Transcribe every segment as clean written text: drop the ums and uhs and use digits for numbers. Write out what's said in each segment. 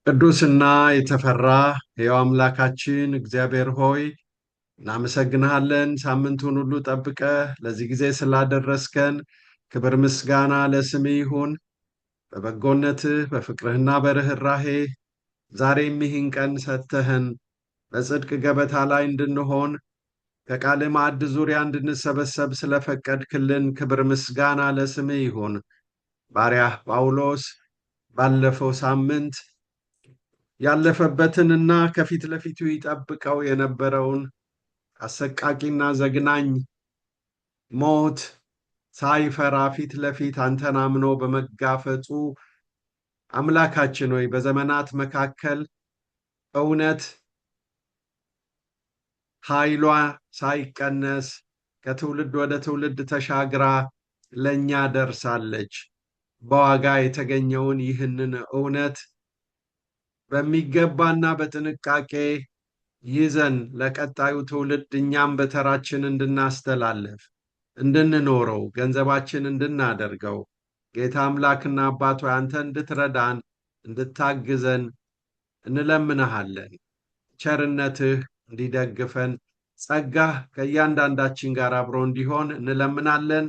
ቅዱስና የተፈራ ሕያው አምላካችን እግዚአብሔር ሆይ እናመሰግንሃለን። ሳምንቱን ሁሉ ጠብቀህ ለዚህ ጊዜ ስላደረስከን ክብር ምስጋና ለስምህ ይሁን። በበጎነትህ በፍቅርህና በርኅራሄ ዛሬም ይህን ቀን ሰጥተህን በጽድቅ ገበታ ላይ እንድንሆን ከቃልህ ማዕድ ዙሪያ እንድንሰበሰብ ስለፈቀድክልን ክብር ምስጋና ለስምህ ይሁን። ባሪያህ ጳውሎስ ባለፈው ሳምንት ያለፈበትንና ከፊት ለፊቱ ይጠብቀው የነበረውን አሰቃቂና ዘግናኝ ሞት ሳይፈራ ፊት ለፊት አንተን አምኖ በመጋፈጡ አምላካችን ሆይ በዘመናት መካከል እውነት ኃይሏ ሳይቀነስ ከትውልድ ወደ ትውልድ ተሻግራ ለእኛ ደርሳለች። በዋጋ የተገኘውን ይህንን እውነት በሚገባና በጥንቃቄ ይዘን ለቀጣዩ ትውልድ እኛም በተራችን እንድናስተላልፍ እንድንኖረው ገንዘባችን እንድናደርገው ጌታ አምላክና አባት ሆይ አንተ እንድትረዳን እንድታግዘን እንለምንሃለን። ቸርነትህ እንዲደግፈን ጸጋህ ከእያንዳንዳችን ጋር አብሮ እንዲሆን እንለምናለን።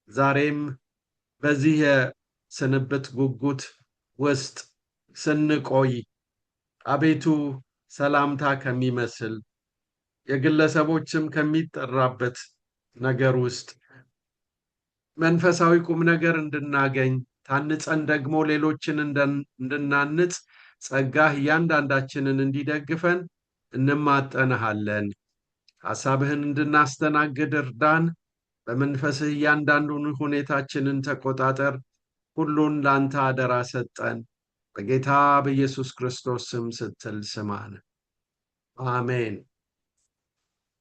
ዛሬም በዚህ የስንብት ጉጉት ውስጥ ስንቆይ አቤቱ ሰላምታ ከሚመስል የግለሰቦች ስም ከሚጠራበት ነገር ውስጥ መንፈሳዊ ቁም ነገር እንድናገኝ ታንጸን ደግሞ ሌሎችን እንድናንጽ ጸጋህ እያንዳንዳችንን እንዲደግፈን እንማጠንሃለን። ሐሳብህን እንድናስተናግድ እርዳን። በመንፈስህ እያንዳንዱን ሁኔታችንን ተቆጣጠር። ሁሉን ለአንተ አደራ ሰጠን። በጌታ በኢየሱስ ክርስቶስ ስም ስትል ስማን። አሜን።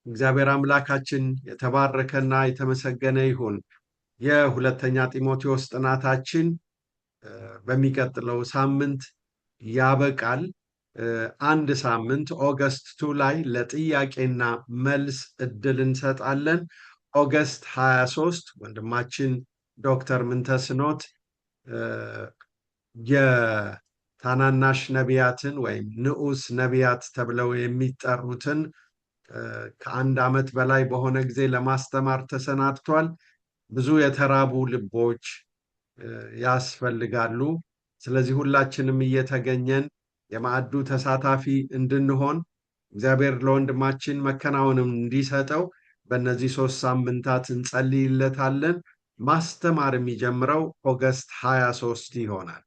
እግዚአብሔር አምላካችን የተባረከና የተመሰገነ ይሁን። የሁለተኛ ጢሞቴዎስ ጥናታችን በሚቀጥለው ሳምንት ያበቃል። አንድ ሳምንት ኦገስት 2 ላይ ለጥያቄና መልስ እድል እንሰጣለን። ኦገስት 23 ወንድማችን ዶክተር ምንተስኖት የታናናሽ ነቢያትን ወይም ንዑስ ነቢያት ተብለው የሚጠሩትን ከአንድ ዓመት በላይ በሆነ ጊዜ ለማስተማር ተሰናድቷል። ብዙ የተራቡ ልቦች ያስፈልጋሉ። ስለዚህ ሁላችንም እየተገኘን የማዕዱ ተሳታፊ እንድንሆን እግዚአብሔር ለወንድማችን መከናወንም እንዲሰጠው በእነዚህ 3 ሳምንታት እንጸልይለታለን። ማስተማር የሚጀምረው ኦገስት 23 ይሆናል።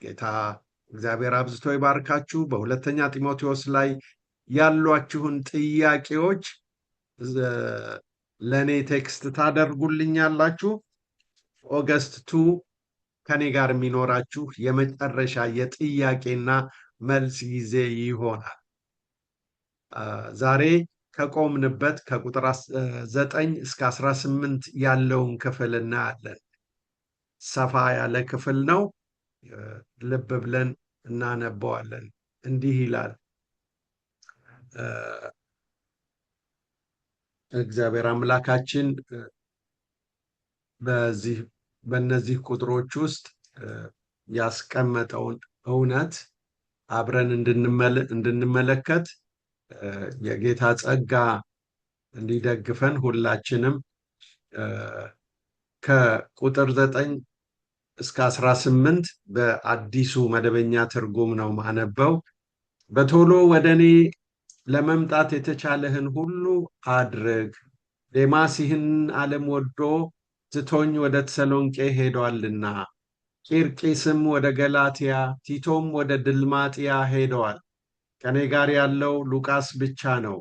ጌታ እግዚአብሔር አብዝቶ ይባርካችሁ። በሁለተኛ ጢሞቴዎስ ላይ ያሏችሁን ጥያቄዎች ለእኔ ቴክስት ታደርጉልኛላችሁ። ኦገስት 2 ከኔ ጋር የሚኖራችሁ የመጨረሻ የጥያቄና መልስ ጊዜ ይሆናል። ዛሬ ከቆምንበት ከቁጥር 9 እስከ 18 ያለውን ክፍል እናያለን። ሰፋ ያለ ክፍል ነው። ልብ ብለን እናነበዋለን። እንዲህ ይላል። እግዚአብሔር አምላካችን በእነዚህ ቁጥሮች ውስጥ ያስቀመጠውን እውነት አብረን እንድንመለከት የጌታ ጸጋ እንዲደግፈን ሁላችንም ከቁጥር 9 እስከ 18 በአዲሱ መደበኛ ትርጉም ነው ማነበው። በቶሎ ወደ እኔ ለመምጣት የተቻለህን ሁሉ አድርግ። ዴማስ ይህን ዓለም ወዶ ትቶኝ ወደ ተሰሎንቄ ሄዷልና፣ ቂርቂስም ወደ ገላትያ፣ ቲቶም ወደ ድልማጥያ ሄደዋል። ከኔ ጋር ያለው ሉቃስ ብቻ ነው።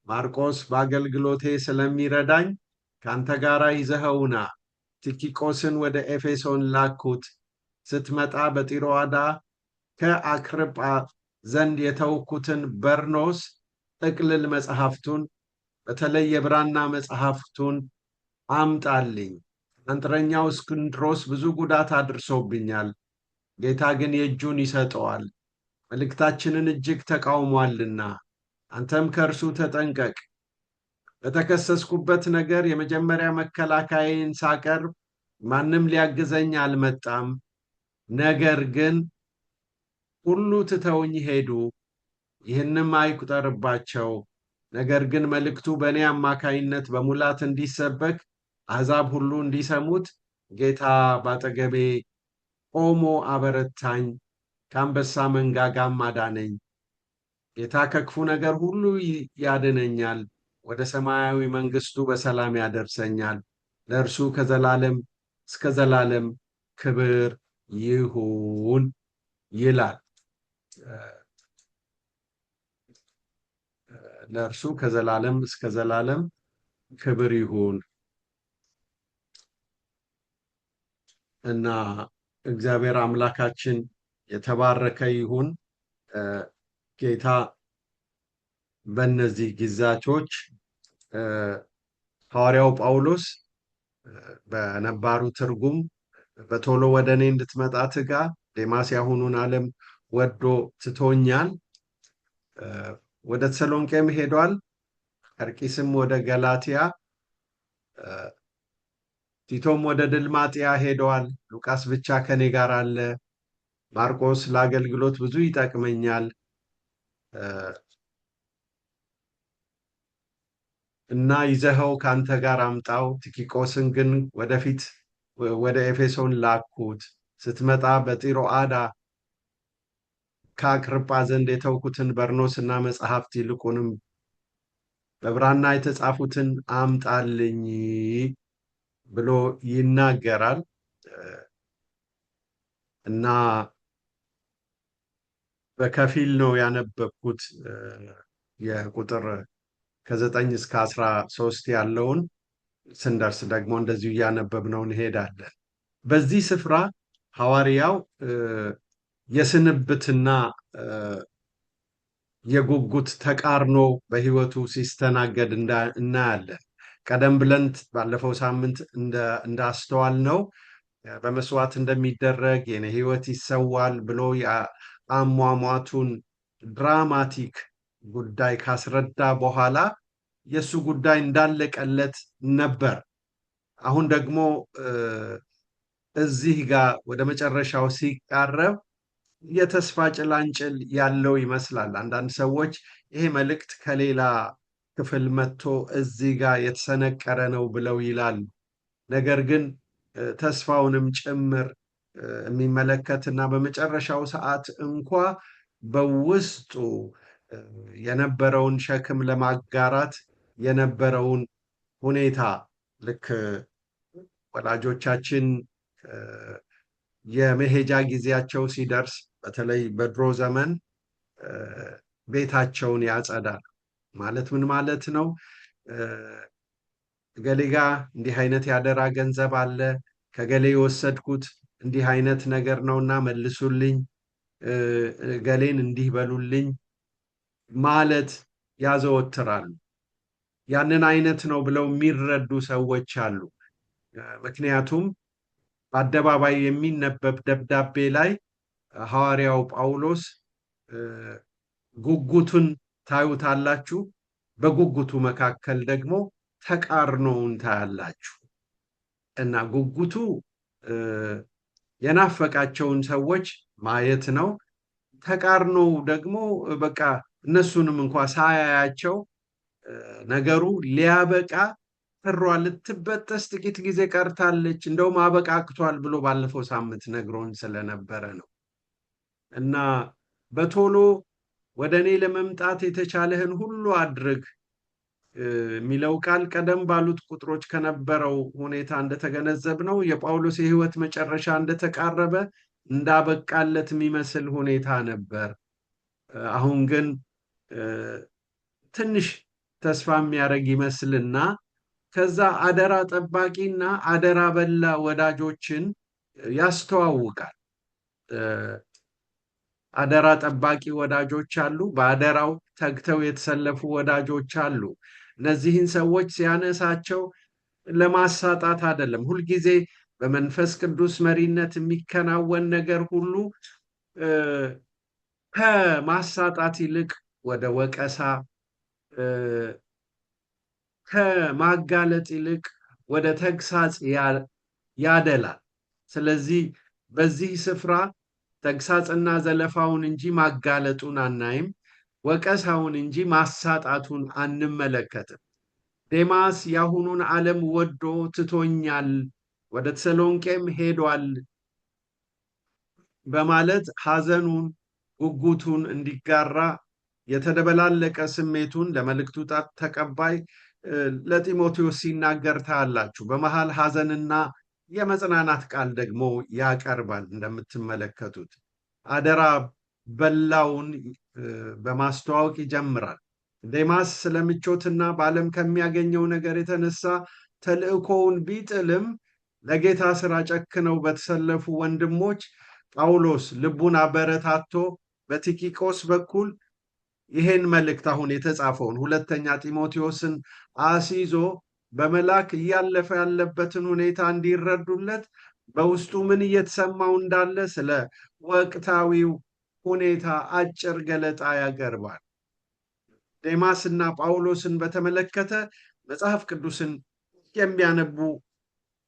ማርቆስ በአገልግሎቴ ስለሚረዳኝ ከአንተ ጋር ይዘኸውና። ቲኪቆስን ወደ ኤፌሶን ላኩት። ስትመጣ በጢሮአዳ ከአክርጳ ዘንድ የተውኩትን በርኖስ ጥቅልል መጽሐፍቱን በተለይ የብራና መጽሐፍቱን አምጣልኝ። አንጥረኛው እስክንድሮስ ብዙ ጉዳት አድርሶብኛል፣ ጌታ ግን የእጁን ይሰጠዋል። መልእክታችንን እጅግ ተቃውሟልና አንተም ከእርሱ ተጠንቀቅ። በተከሰስኩበት ነገር የመጀመሪያ መከላከያዬን ሳቀርብ ማንም ሊያግዘኝ አልመጣም። ነገር ግን ሁሉ ትተውኝ ሄዱ። ይህንም አይቁጠርባቸው። ነገር ግን መልእክቱ በእኔ አማካይነት በሙላት እንዲሰበክ አሕዛብ ሁሉ እንዲሰሙት ጌታ ባጠገቤ ቆሞ አበረታኝ፣ ከአንበሳ መንጋጋም አዳነኝ። ጌታ ከክፉ ነገር ሁሉ ያድነኛል፣ ወደ ሰማያዊ መንግሥቱ በሰላም ያደርሰኛል። ለእርሱ ከዘላለም እስከ ዘላለም ክብር ይሁን ይላል። ለእርሱ ከዘላለም እስከ ዘላለም ክብር ይሁን እና እግዚአብሔር አምላካችን የተባረከ ይሁን። ጌታ በእነዚህ ጊዜያቶች ሐዋርያው ጳውሎስ በነባሩ ትርጉም በቶሎ ወደ እኔ እንድትመጣ ትጋ፣ ዴማስ ያሁኑን ዓለም ወዶ ትቶኛል፣ ወደ ተሰሎንቄም ሄዷል፣ ቀርቂስም ወደ ገላትያ፣ ቲቶም ወደ ድልማጥያ ሄደዋል። ሉቃስ ብቻ ከኔ ጋር አለ። ማርቆስ ለአገልግሎት ብዙ ይጠቅመኛል እና ይዘኸው ካንተ ጋር አምጣው። ቲኪቆስን ግን ወደፊት ወደ ኤፌሶን ላኩት። ስትመጣ በጢሮአዳ ከአክርጳ ዘንድ የተውኩትን በርኖስና መጽሐፍት ይልቁንም በብራና የተጻፉትን አምጣልኝ ብሎ ይናገራል እና በከፊል ነው ያነበብኩት። የቁጥር ከ9 እስከ 13 ያለውን ስንደርስ ደግሞ እንደዚሁ እያነበብነው እንሄዳለን። በዚህ ስፍራ ሐዋርያው የስንብትና የጉጉት ተቃርኖ በሕይወቱ ሲስተናገድ እናያለን። ቀደም ብለን ባለፈው ሳምንት እንዳስተዋልነው በመስዋዕት እንደሚደረግ የኔ ሕይወት ይሰዋል ብሎ የአሟሟቱን ድራማቲክ ጉዳይ ካስረዳ በኋላ የእሱ ጉዳይ እንዳለቀለት ነበር። አሁን ደግሞ እዚህ ጋር ወደ መጨረሻው ሲቃረብ የተስፋ ጭላንጭል ያለው ይመስላል። አንዳንድ ሰዎች ይሄ መልእክት ከሌላ ክፍል መጥቶ እዚህ ጋር የተሰነቀረ ነው ብለው ይላሉ። ነገር ግን ተስፋውንም ጭምር የሚመለከትና በመጨረሻው ሰዓት እንኳ በውስጡ የነበረውን ሸክም ለማጋራት የነበረውን ሁኔታ ልክ ወላጆቻችን የመሄጃ ጊዜያቸው ሲደርስ በተለይ በድሮ ዘመን ቤታቸውን ያጸዳል። ማለት ምን ማለት ነው? ገሌ ጋ እንዲህ አይነት ያደራ ገንዘብ አለ፣ ከገሌ የወሰድኩት እንዲህ አይነት ነገር ነውና መልሱልኝ፣ ገሌን እንዲህ በሉልኝ ማለት ያዘወትራሉ። ያንን አይነት ነው ብለው የሚረዱ ሰዎች አሉ። ምክንያቱም በአደባባይ የሚነበብ ደብዳቤ ላይ ሐዋርያው ጳውሎስ ጉጉቱን ታዩታላችሁ፣ በጉጉቱ መካከል ደግሞ ተቃርኖውን ታያላችሁ እና ጉጉቱ የናፈቃቸውን ሰዎች ማየት ነው። ተቃርኖው ደግሞ በቃ እነሱንም እንኳ ሳያያቸው ነገሩ ሊያበቃ ፍሯ ልትበጠስ ጥቂት ጊዜ ቀርታለች፣ እንደውም አበቃቅቷል ብሎ ባለፈው ሳምንት ነግሮን ስለነበረ ነው እና በቶሎ ወደ እኔ ለመምጣት የተቻለህን ሁሉ አድርግ የሚለው ቃል ቀደም ባሉት ቁጥሮች ከነበረው ሁኔታ እንደተገነዘብነው የጳውሎስ የሕይወት መጨረሻ እንደተቃረበ እንዳበቃለት የሚመስል ሁኔታ ነበር። አሁን ግን ትንሽ ተስፋ የሚያደርግ ይመስልና ከዛ አደራ ጠባቂና አደራ በላ ወዳጆችን ያስተዋውቃል። አደራ ጠባቂ ወዳጆች አሉ፣ በአደራው ተግተው የተሰለፉ ወዳጆች አሉ። እነዚህን ሰዎች ሲያነሳቸው ለማሳጣት አይደለም። ሁልጊዜ በመንፈስ ቅዱስ መሪነት የሚከናወን ነገር ሁሉ ከማሳጣት ይልቅ ወደ ወቀሳ፣ ከማጋለጥ ይልቅ ወደ ተግሳጽ ያደላል። ስለዚህ በዚህ ስፍራ ተግሳጽና ዘለፋውን እንጂ ማጋለጡን አናይም። ወቀሳውን እንጂ ማሳጣቱን አንመለከትም። ዴማስ ያሁኑን ዓለም ወዶ ትቶኛል፣ ወደ ተሰሎንቄም ሄዷል በማለት ሐዘኑን፣ ጉጉቱን እንዲጋራ የተደበላለቀ ስሜቱን ለመልእክቱ ተቀባይ ለጢሞቴዎስ ሲናገር ታያላችሁ። በመሃል ሐዘንና የመጽናናት ቃል ደግሞ ያቀርባል። እንደምትመለከቱት አደራ በላውን በማስተዋወቅ ይጀምራል። ዴማስ ስለ ምቾትና በዓለም ከሚያገኘው ነገር የተነሳ ተልእኮውን ቢጥልም ለጌታ ሥራ ጨክነው በተሰለፉ ወንድሞች ጳውሎስ ልቡን አበረታቶ በቲኪቆስ በኩል ይሄን መልእክት አሁን የተጻፈውን ሁለተኛ ጢሞቴዎስን አስይዞ በመላክ እያለፈ ያለበትን ሁኔታ እንዲረዱለት በውስጡ ምን እየተሰማው እንዳለ ስለ ወቅታዊው ሁኔታ አጭር ገለጣ ያቀርባል። ዴማስና ጳውሎስን በተመለከተ መጽሐፍ ቅዱስን የሚያነቡ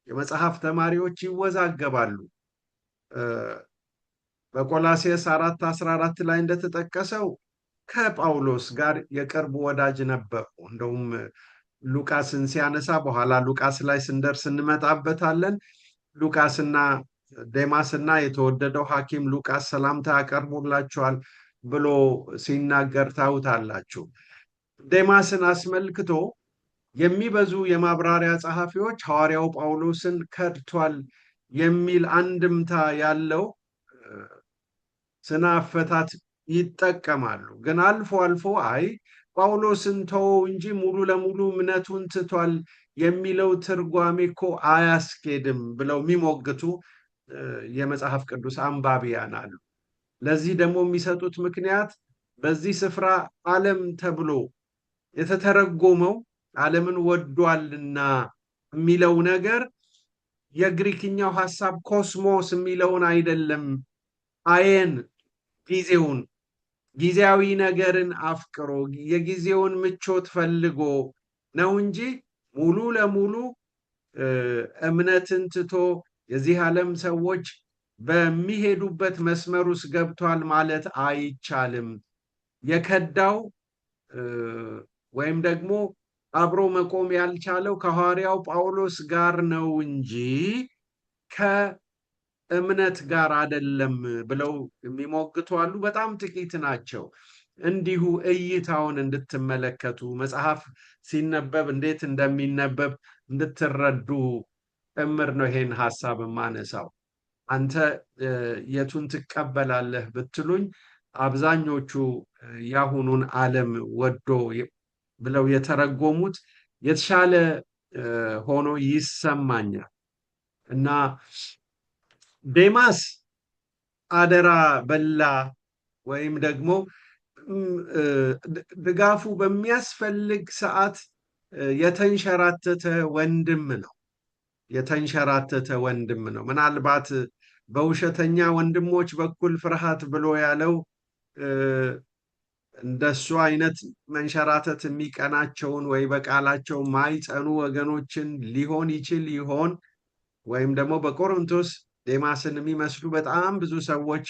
የመጽሐፍ ተማሪዎች ይወዛገባሉ። በቆላስይስ 4:14 ላይ እንደተጠቀሰው ከጳውሎስ ጋር የቅርብ ወዳጅ ነበሩ። እንደውም ሉቃስን ሲያነሳ በኋላ ሉቃስ ላይ ስንደርስ እንመጣበታለን። ሉቃስና ዴማስና የተወደደው ሐኪም ሉቃስ ሰላምታ ያቀርቡላችኋል ብሎ ሲናገር ታዩታላችሁ። ዴማስን አስመልክቶ የሚበዙ የማብራሪያ ጸሐፊዎች ሐዋርያው ጳውሎስን ከድቷል የሚል አንድምታ ያለው ስነ አፈታት ይጠቀማሉ። ግን አልፎ አልፎ አይ ጳውሎስን ተወው እንጂ ሙሉ ለሙሉ እምነቱን ትቷል የሚለው ትርጓሜ እኮ አያስኬድም ብለው የሚሞግቱ የመጽሐፍ ቅዱስ አንባቢያን አሉ። ለዚህ ደግሞ የሚሰጡት ምክንያት በዚህ ስፍራ ዓለም ተብሎ የተተረጎመው ዓለምን ወዷልና የሚለው ነገር የግሪክኛው ሐሳብ ኮስሞስ የሚለውን አይደለም። አየን ጊዜውን፣ ጊዜያዊ ነገርን አፍቅሮ የጊዜውን ምቾት ፈልጎ ነው እንጂ ሙሉ ለሙሉ እምነትን ትቶ የዚህ ዓለም ሰዎች በሚሄዱበት መስመር ውስጥ ገብቷል ማለት አይቻልም። የከዳው ወይም ደግሞ አብሮ መቆም ያልቻለው ከሐዋርያው ጳውሎስ ጋር ነው እንጂ ከእምነት ጋር አይደለም ብለው የሚሞግቱ አሉ። በጣም ጥቂት ናቸው። እንዲሁ እይታውን እንድትመለከቱ መጽሐፍ ሲነበብ እንዴት እንደሚነበብ እንድትረዱ ጭምር ነው ይሄን ሐሳብ የማነሳው። አንተ የቱን ትቀበላለህ ብትሉኝ አብዛኞቹ ያሁኑን ዓለም ወዶ ብለው የተረጎሙት የተሻለ ሆኖ ይሰማኛል። እና ዴማስ አደራ በላ ወይም ደግሞ ድጋፉ በሚያስፈልግ ሰዓት የተንሸራተተ ወንድም ነው። የተንሸራተተ ወንድም ነው። ምናልባት በውሸተኛ ወንድሞች በኩል ፍርሃት ብሎ ያለው እንደሱ አይነት መንሸራተት የሚቀናቸውን ወይ በቃላቸው ማይጸኑ ወገኖችን ሊሆን ይችል ይሆን? ወይም ደግሞ በቆሮንቶስ ዴማስን የሚመስሉ በጣም ብዙ ሰዎች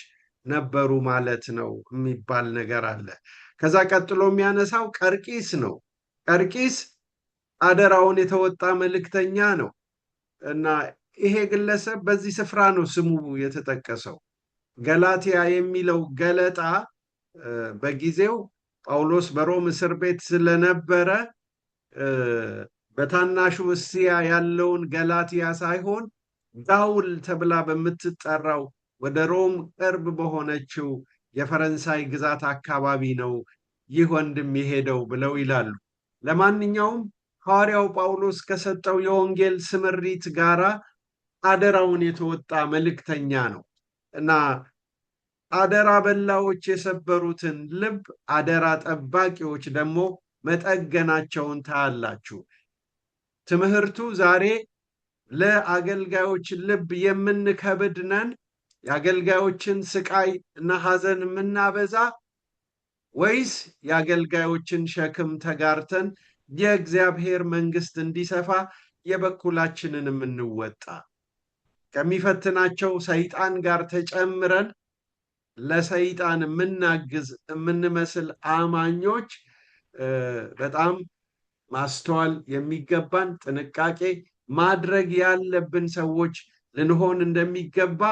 ነበሩ ማለት ነው የሚባል ነገር አለ። ከዛ ቀጥሎ የሚያነሳው ቀርቂስ ነው። ቀርቂስ አደራውን የተወጣ መልእክተኛ ነው እና ይሄ ግለሰብ በዚህ ስፍራ ነው ስሙ የተጠቀሰው። ገላትያ የሚለው ገለጣ በጊዜው ጳውሎስ በሮም እስር ቤት ስለነበረ በታናሹ እስያ ያለውን ገላትያ ሳይሆን ጋውል ተብላ በምትጠራው ወደ ሮም ቅርብ በሆነችው የፈረንሳይ ግዛት አካባቢ ነው ይህ ወንድም የሄደው ብለው ይላሉ። ለማንኛውም ሐዋርያው ጳውሎስ ከሰጠው የወንጌል ስምሪት ጋራ አደራውን የተወጣ መልእክተኛ ነው እና አደራ በላዎች የሰበሩትን ልብ አደራ ጠባቂዎች ደግሞ መጠገናቸውን ታያላችሁ። ትምህርቱ ዛሬ ለአገልጋዮች ልብ የምንከብድ ነን፣ የአገልጋዮችን ስቃይ እና ሐዘን የምናበዛ ወይስ የአገልጋዮችን ሸክም ተጋርተን የእግዚአብሔር መንግስት እንዲሰፋ የበኩላችንን የምንወጣ? ከሚፈትናቸው ሰይጣን ጋር ተጨምረን ለሰይጣን የምናግዝ የምንመስል አማኞች በጣም ማስተዋል የሚገባን ጥንቃቄ ማድረግ ያለብን ሰዎች ልንሆን እንደሚገባ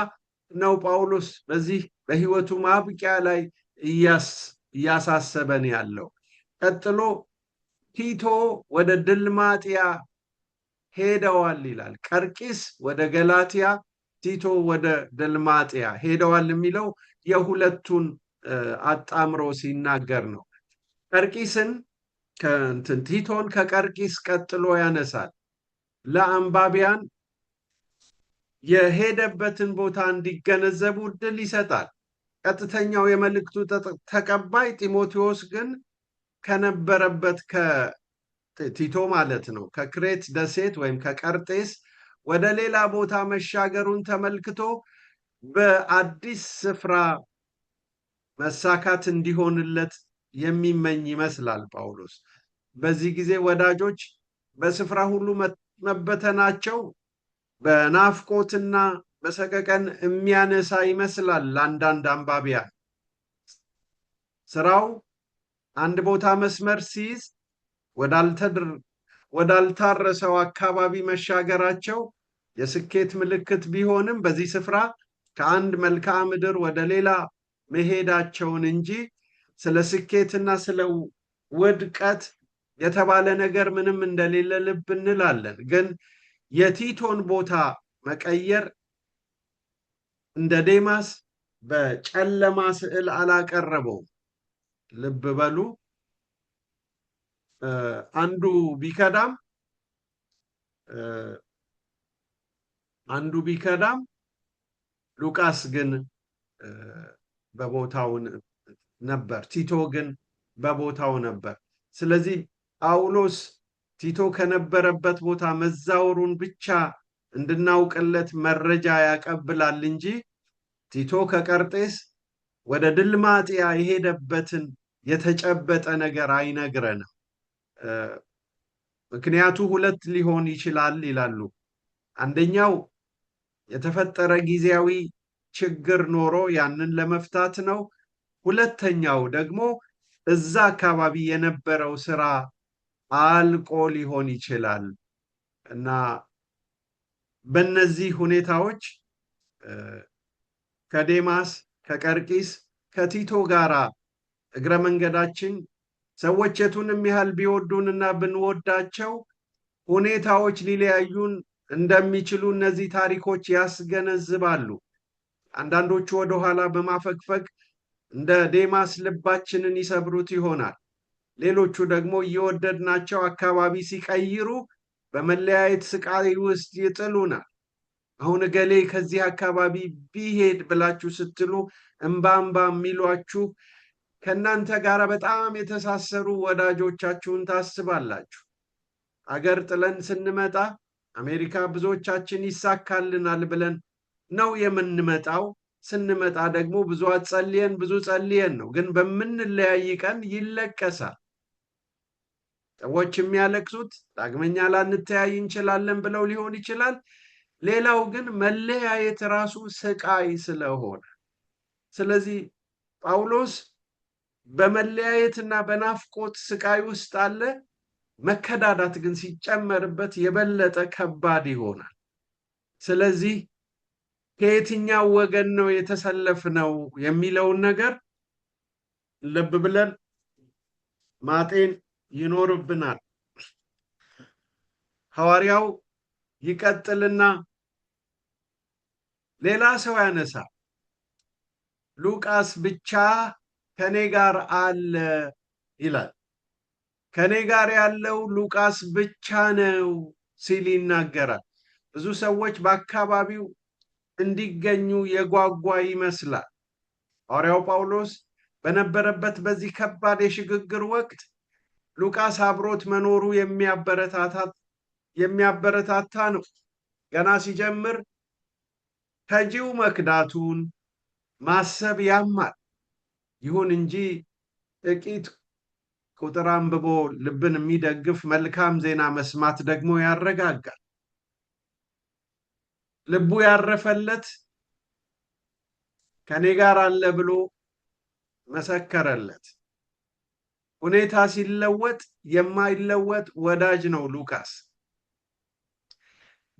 ነው ጳውሎስ በዚህ በሕይወቱ ማብቂያ ላይ እያሳሰበን ያለው። ቀጥሎ ቲቶ ወደ ድልማጥያ ሄደዋል ይላል። ቀርቂስ ወደ ገላትያ፣ ቲቶ ወደ ድልማጥያ ሄደዋል የሚለው የሁለቱን አጣምሮ ሲናገር ነው። ቀርቂስን ቲቶን ከቀርቂስ ቀጥሎ ያነሳል። ለአንባቢያን የሄደበትን ቦታ እንዲገነዘቡ እድል ይሰጣል። ቀጥተኛው የመልእክቱ ተቀባይ ጢሞቴዎስ ግን ከነበረበት ቲቶ ማለት ነው ከክሬት ደሴት ወይም ከቀርጤስ ወደ ሌላ ቦታ መሻገሩን ተመልክቶ በአዲስ ስፍራ መሳካት እንዲሆንለት የሚመኝ ይመስላል ጳውሎስ። በዚህ ጊዜ ወዳጆች በስፍራ ሁሉ መበተናቸው በናፍቆትና በሰቀቀን የሚያነሳ ይመስላል ለአንዳንድ አንባቢያን። ስራው አንድ ቦታ መስመር ሲይዝ ወዳልታረሰው አካባቢ መሻገራቸው የስኬት ምልክት ቢሆንም በዚህ ስፍራ ከአንድ መልክዓ ምድር ወደ ሌላ መሄዳቸውን እንጂ ስለ ስኬትና ስለ ውድቀት የተባለ ነገር ምንም እንደሌለ ልብ እንላለን። ግን የቲቶን ቦታ መቀየር እንደ ዴማስ በጨለማ ስዕል አላቀረበውም። ልብ በሉ፣ አንዱ ቢከዳም ሉቃስ ግን በቦታው ነበር፣ ቲቶ ግን በቦታው ነበር። ስለዚህ ጳውሎስ ቲቶ ከነበረበት ቦታ መዛወሩን ብቻ እንድናውቅለት መረጃ ያቀብላል እንጂ ቲቶ ከቀርጤስ ወደ ድልማጥያ የሄደበትን የተጨበጠ ነገር አይነግረንም። ምክንያቱ ሁለት ሊሆን ይችላል ይላሉ። አንደኛው የተፈጠረ ጊዜያዊ ችግር ኖሮ ያንን ለመፍታት ነው። ሁለተኛው ደግሞ እዛ አካባቢ የነበረው ስራ አልቆ ሊሆን ይችላል እና በእነዚህ ሁኔታዎች ከዴማስ፣ ከቀርቂስ፣ ከቲቶ ጋራ እግረ መንገዳችን ሰዎች የቱንም ያህል ቢወዱንና ብንወዳቸው ሁኔታዎች ሊለያዩን እንደሚችሉ እነዚህ ታሪኮች ያስገነዝባሉ። አንዳንዶቹ ወደኋላ በማፈግፈግ እንደ ዴማስ ልባችንን ይሰብሩት ይሆናል። ሌሎቹ ደግሞ እየወደድናቸው አካባቢ ሲቀይሩ በመለያየት ስቃይ ውስጥ ይጥሉናል። አሁን እገሌ ከዚህ አካባቢ ቢሄድ ብላችሁ ስትሉ እምባ እምባ የሚሏችሁ ከእናንተ ጋር በጣም የተሳሰሩ ወዳጆቻችሁን ታስባላችሁ። አገር ጥለን ስንመጣ አሜሪካ ብዙዎቻችን ይሳካልናል ብለን ነው የምንመጣው። ስንመጣ ደግሞ ብዙ ጸልየን ነው። ግን በምንለያይ ቀን ይለቀሳል። ሰዎች የሚያለቅሱት ዳግመኛ ላንተያይ እንችላለን ብለው ሊሆን ይችላል። ሌላው ግን መለያየት ራሱ ስቃይ ስለሆነ፣ ስለዚህ ጳውሎስ በመለያየትና በናፍቆት ስቃይ ውስጥ አለ። መከዳዳት ግን ሲጨመርበት የበለጠ ከባድ ይሆናል። ስለዚህ ከየትኛው ወገን ነው የተሰለፍነው የሚለውን ነገር ልብ ብለን ማጤን ይኖርብናል። ሐዋርያው ይቀጥልና ሌላ ሰው ያነሳል። ሉቃስ ብቻ ከኔ ጋር አለ ይላል። ከኔ ጋር ያለው ሉቃስ ብቻ ነው ሲል ይናገራል። ብዙ ሰዎች በአካባቢው እንዲገኙ የጓጓ ይመስላል። ሐዋርያው ጳውሎስ በነበረበት በዚህ ከባድ የሽግግር ወቅት ሉቃስ አብሮት መኖሩ የሚያበረታታ ነው። ገና ሲጀምር ከጂው መክዳቱን ማሰብ ያማል። ይሁን እንጂ ጥቂት ቁጥር አንብቦ ልብን የሚደግፍ መልካም ዜና መስማት ደግሞ ያረጋጋል። ልቡ ያረፈለት ከኔ ጋር አለ ብሎ መሰከረለት። ሁኔታ ሲለወጥ የማይለወጥ ወዳጅ ነው ሉቃስ።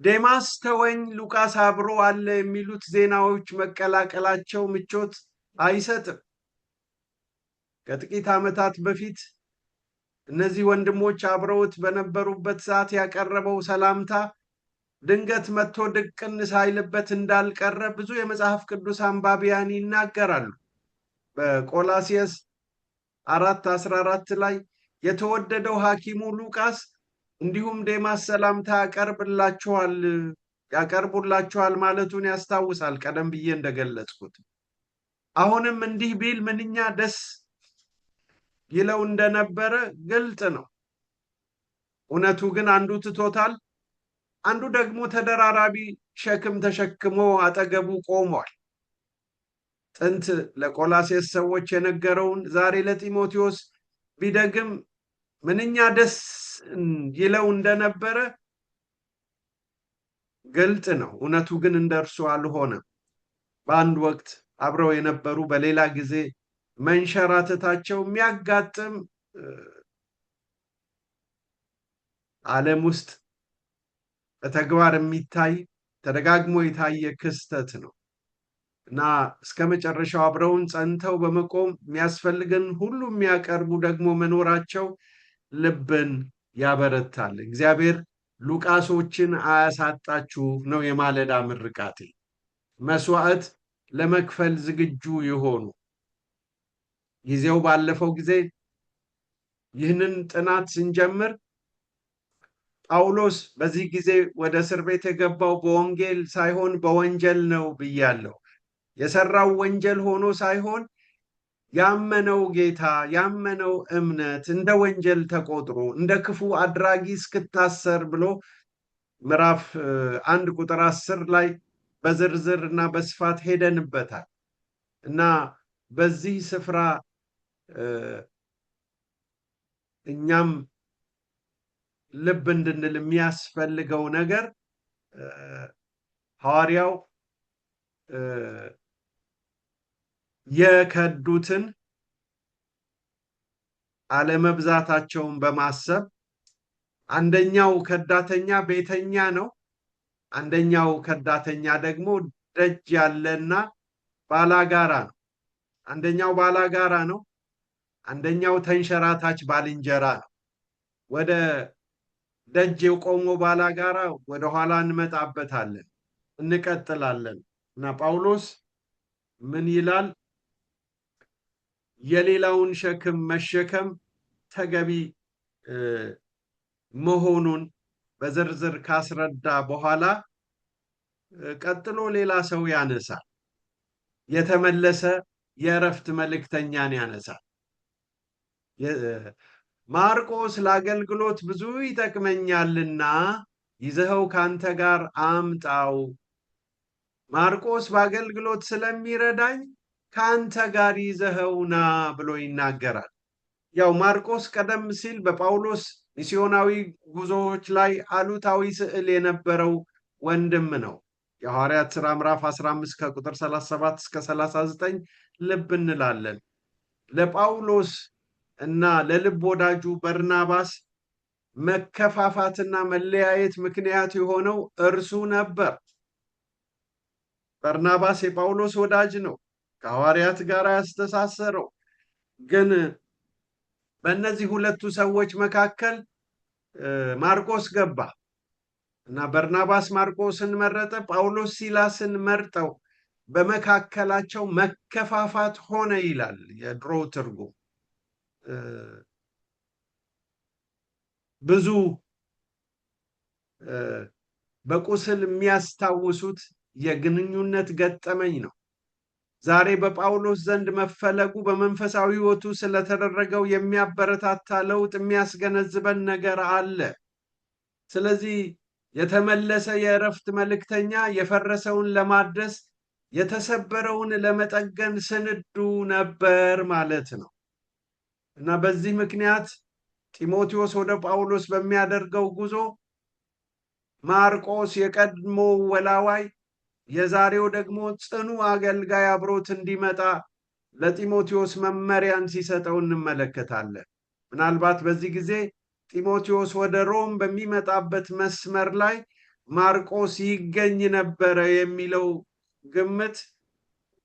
ዴማስ ተወኝ፣ ሉቃስ አብሮ አለ የሚሉት ዜናዎች መቀላቀላቸው ምቾት አይሰጥም። ከጥቂት ዓመታት በፊት እነዚህ ወንድሞች አብረውት በነበሩበት ሰዓት ያቀረበው ሰላምታ ድንገት መጥቶ ድቅን ሳይልበት እንዳልቀረ ብዙ የመጽሐፍ ቅዱስ አንባቢያን ይናገራሉ። በቆላስይስ 4:14 ላይ የተወደደው ሐኪሙ ሉቃስ እንዲሁም ዴማስ ሰላምታ ያቀርቡላችኋል ማለቱን ያስታውሳል። ቀደም ብዬ እንደገለጽኩት አሁንም እንዲህ ቢል ምንኛ ደስ ይለው እንደነበረ ግልጽ ነው። እውነቱ ግን አንዱ ትቶታል፣ አንዱ ደግሞ ተደራራቢ ሸክም ተሸክሞ አጠገቡ ቆሟል። ጥንት ለቆላስይስ ሰዎች የነገረውን ዛሬ ለጢሞቴዎስ ቢደግም ምንኛ ደስ ይለው እንደነበረ ግልጽ ነው። እውነቱ ግን እንደርሱ አልሆነም። በአንድ ወቅት አብረው የነበሩ በሌላ ጊዜ መንሸራተታቸው የሚያጋጥም ዓለም ውስጥ በተግባር የሚታይ ተደጋግሞ የታየ ክስተት ነው እና እስከ መጨረሻው አብረውን ጸንተው በመቆም የሚያስፈልገን ሁሉ የሚያቀርቡ ደግሞ መኖራቸው ልብን ያበረታል። እግዚአብሔር ሉቃሶችን አያሳጣችሁ ነው የማለዳ ምርቃቴ። መስዋዕት ለመክፈል ዝግጁ የሆኑ ጊዜው ባለፈው ጊዜ ይህንን ጥናት ስንጀምር ጳውሎስ በዚህ ጊዜ ወደ እስር ቤት የገባው በወንጌል ሳይሆን በወንጀል ነው ብያለሁ። የሰራው ወንጀል ሆኖ ሳይሆን ያመነው ጌታ ያመነው እምነት እንደ ወንጀል ተቆጥሮ እንደ ክፉ አድራጊ እስክታሰር ብሎ ምዕራፍ 1 ቁጥር 10 ላይ በዝርዝር እና በስፋት ሄደንበታል እና በዚህ ስፍራ እኛም ልብ እንድንል የሚያስፈልገው ነገር ሐዋርያው የከዱትን አለመብዛታቸውን በማሰብ አንደኛው ከዳተኛ ቤተኛ ነው፣ አንደኛው ከዳተኛ ደግሞ ደጅ ያለና ባላጋራ ነው። አንደኛው ባላጋራ ነው፣ አንደኛው ተንሸራታች ባልንጀራ ነው። ወደ ደጅ የቆመው ባላጋራ ወደ ኋላ እንመጣበታለን፣ እንቀጥላለን እና ጳውሎስ ምን ይላል? የሌላውን ሸክም መሸከም ተገቢ መሆኑን በዝርዝር ካስረዳ በኋላ ቀጥሎ ሌላ ሰው ያነሳል። የተመለሰ የእረፍት መልእክተኛን ያነሳል። ማርቆስ ለአገልግሎት ብዙ ይጠቅመኛልና ይዘኸው ካንተ ጋር አምጣው። ማርቆስ በአገልግሎት ስለሚረዳኝ ካንተ ጋር ይዘኸው ና ብሎ ይናገራል። ያው ማርቆስ ቀደም ሲል በጳውሎስ ሚስዮናዊ ጉዞዎች ላይ አሉታዊ ስዕል የነበረው ወንድም ነው። የሐዋርያት ሥራ ምዕራፍ 15 ከቁጥር 37 እስከ 39 ልብ እንላለን። ለጳውሎስ እና ለልብ ወዳጁ በርናባስ መከፋፋትና መለያየት ምክንያት የሆነው እርሱ ነበር። በርናባስ የጳውሎስ ወዳጅ ነው፣ ከሐዋርያት ጋር ያስተሳሰረው። ግን በእነዚህ ሁለቱ ሰዎች መካከል ማርቆስ ገባ እና በርናባስ ማርቆስን መረጠ፣ ጳውሎስ ሲላስን መርጠው በመካከላቸው መከፋፋት ሆነ ይላል የድሮ ትርጉም። ብዙ በቁስል የሚያስታውሱት የግንኙነት ገጠመኝ ነው። ዛሬ በጳውሎስ ዘንድ መፈለጉ በመንፈሳዊ ሕይወቱ ስለተደረገው የሚያበረታታ ለውጥ የሚያስገነዝበን ነገር አለ። ስለዚህ የተመለሰ የእረፍት መልእክተኛ የፈረሰውን ለማድረስ የተሰበረውን ለመጠገን ስንዱ ነበር ማለት ነው እና በዚህ ምክንያት ጢሞቴዎስ ወደ ጳውሎስ በሚያደርገው ጉዞ ማርቆስ የቀድሞ ወላዋይ የዛሬው ደግሞ ጽኑ አገልጋይ አብሮት እንዲመጣ ለጢሞቴዎስ መመሪያን ሲሰጠው እንመለከታለን። ምናልባት በዚህ ጊዜ ጢሞቴዎስ ወደ ሮም በሚመጣበት መስመር ላይ ማርቆስ ይገኝ ነበረ የሚለው ግምት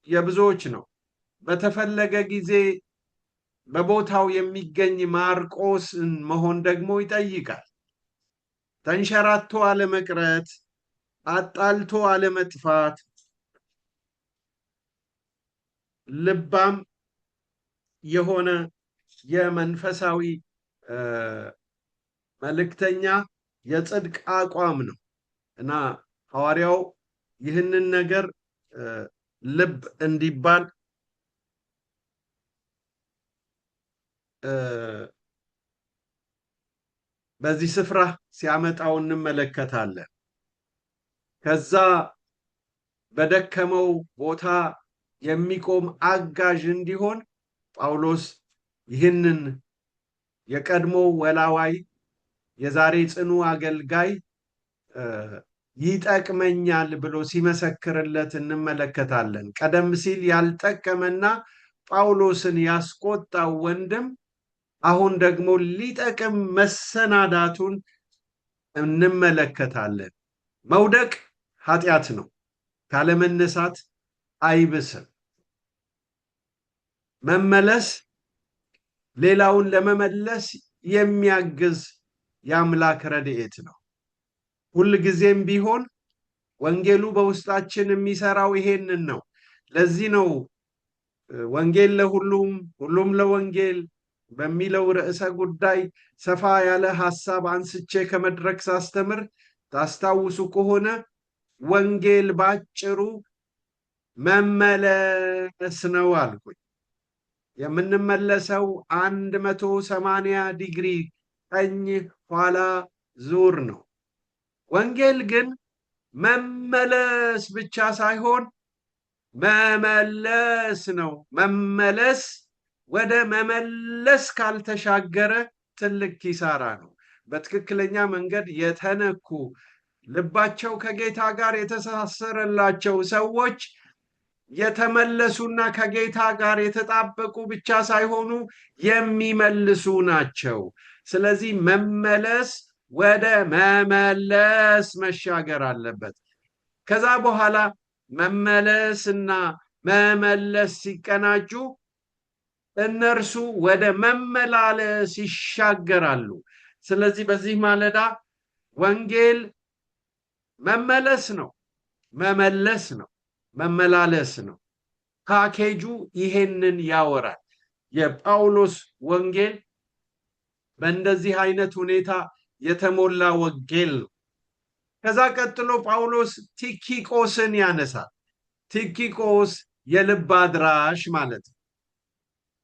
የብዙዎች ነው። በተፈለገ ጊዜ በቦታው የሚገኝ ማርቆስን መሆን ደግሞ ይጠይቃል። ተንሸራቶ አለመቅረት፣ አጣልቶ አለመጥፋት፣ ልባም የሆነ የመንፈሳዊ መልእክተኛ የጽድቅ አቋም ነው እና ሐዋርያው ይህንን ነገር ልብ እንዲባል በዚህ ስፍራ ሲያመጣው እንመለከታለን። ከዛ በደከመው ቦታ የሚቆም አጋዥ እንዲሆን ጳውሎስ ይህንን የቀድሞ ወላዋይ የዛሬ ጽኑ አገልጋይ ይጠቅመኛል ብሎ ሲመሰክርለት እንመለከታለን። ቀደም ሲል ያልጠቀመና ጳውሎስን ያስቆጣው ወንድም አሁን ደግሞ ሊጠቅም መሰናዳቱን እንመለከታለን። መውደቅ ኃጢአት ነው፣ ካለመነሳት አይብስም። መመለስ ሌላውን ለመመለስ የሚያግዝ የአምላክ ረድኤት ነው። ሁልጊዜም ቢሆን ወንጌሉ በውስጣችን የሚሰራው ይሄንን ነው። ለዚህ ነው ወንጌል ለሁሉም ሁሉም ለወንጌል በሚለው ርዕሰ ጉዳይ ሰፋ ያለ ሐሳብ አንስቼ ከመድረክ ሳስተምር ታስታውሱ ከሆነ ወንጌል ባጭሩ መመለስ ነው አልኩኝ። የምንመለሰው 180 ዲግሪ ቀኝ ኋላ ዙር ነው። ወንጌል ግን መመለስ ብቻ ሳይሆን መመለስ ነው። መመለስ ወደ መመለስ ካልተሻገረ ትልቅ ኪሳራ ነው። በትክክለኛ መንገድ የተነኩ ልባቸው ከጌታ ጋር የተሳሰረላቸው ሰዎች የተመለሱና ከጌታ ጋር የተጣበቁ ብቻ ሳይሆኑ የሚመልሱ ናቸው። ስለዚህ መመለስ ወደ መመለስ መሻገር አለበት። ከዛ በኋላ መመለስና መመለስ ሲቀናጁ እነርሱ ወደ መመላለስ ይሻገራሉ። ስለዚህ በዚህ ማለዳ ወንጌል መመለስ ነው፣ መመለስ ነው፣ መመላለስ ነው። ፓኬጁ ይሄንን ያወራል። የጳውሎስ ወንጌል በእንደዚህ አይነት ሁኔታ የተሞላ ወንጌል ነው። ከዛ ቀጥሎ ጳውሎስ ቲኪቆስን ያነሳል። ቲኪቆስ የልብ አድራሽ ማለት ነው።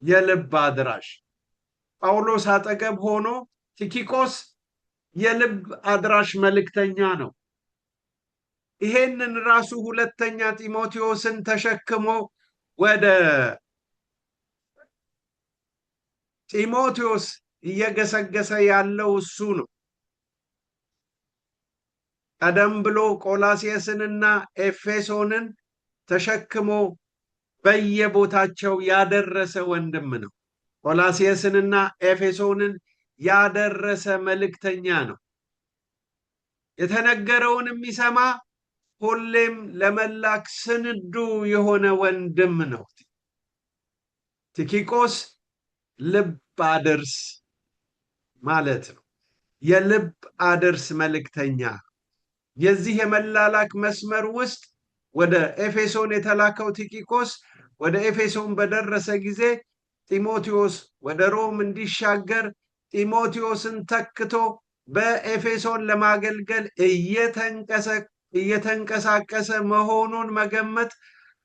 የልብ አድራሽ ጳውሎስ አጠገብ ሆኖ ቲኪቆስ የልብ አድራሽ መልእክተኛ ነው። ይሄንን ራሱ ሁለተኛ ጢሞቴዎስን ተሸክሞ ወደ ጢሞቴዎስ እየገሰገሰ ያለው እሱ ነው። ቀደም ብሎ ቆላስይስንና ኤፌሶንን ተሸክሞ በየቦታቸው ያደረሰ ወንድም ነው። ቆላስይስንና ኤፌሶንን ያደረሰ መልእክተኛ ነው። የተነገረውን የሚሰማ ሁሌም ለመላክ ስንዱ የሆነ ወንድም ነው። ቲኪቆስ ልብ አድርስ ማለት ነው። የልብ አድርስ መልእክተኛ የዚህ የመላላክ መስመር ውስጥ ወደ ኤፌሶን የተላከው ቲኪቆስ ወደ ኤፌሶን በደረሰ ጊዜ ጢሞቴዎስ ወደ ሮም እንዲሻገር ጢሞቴዎስን ተክቶ በኤፌሶን ለማገልገል እየተንቀሳቀሰ መሆኑን መገመት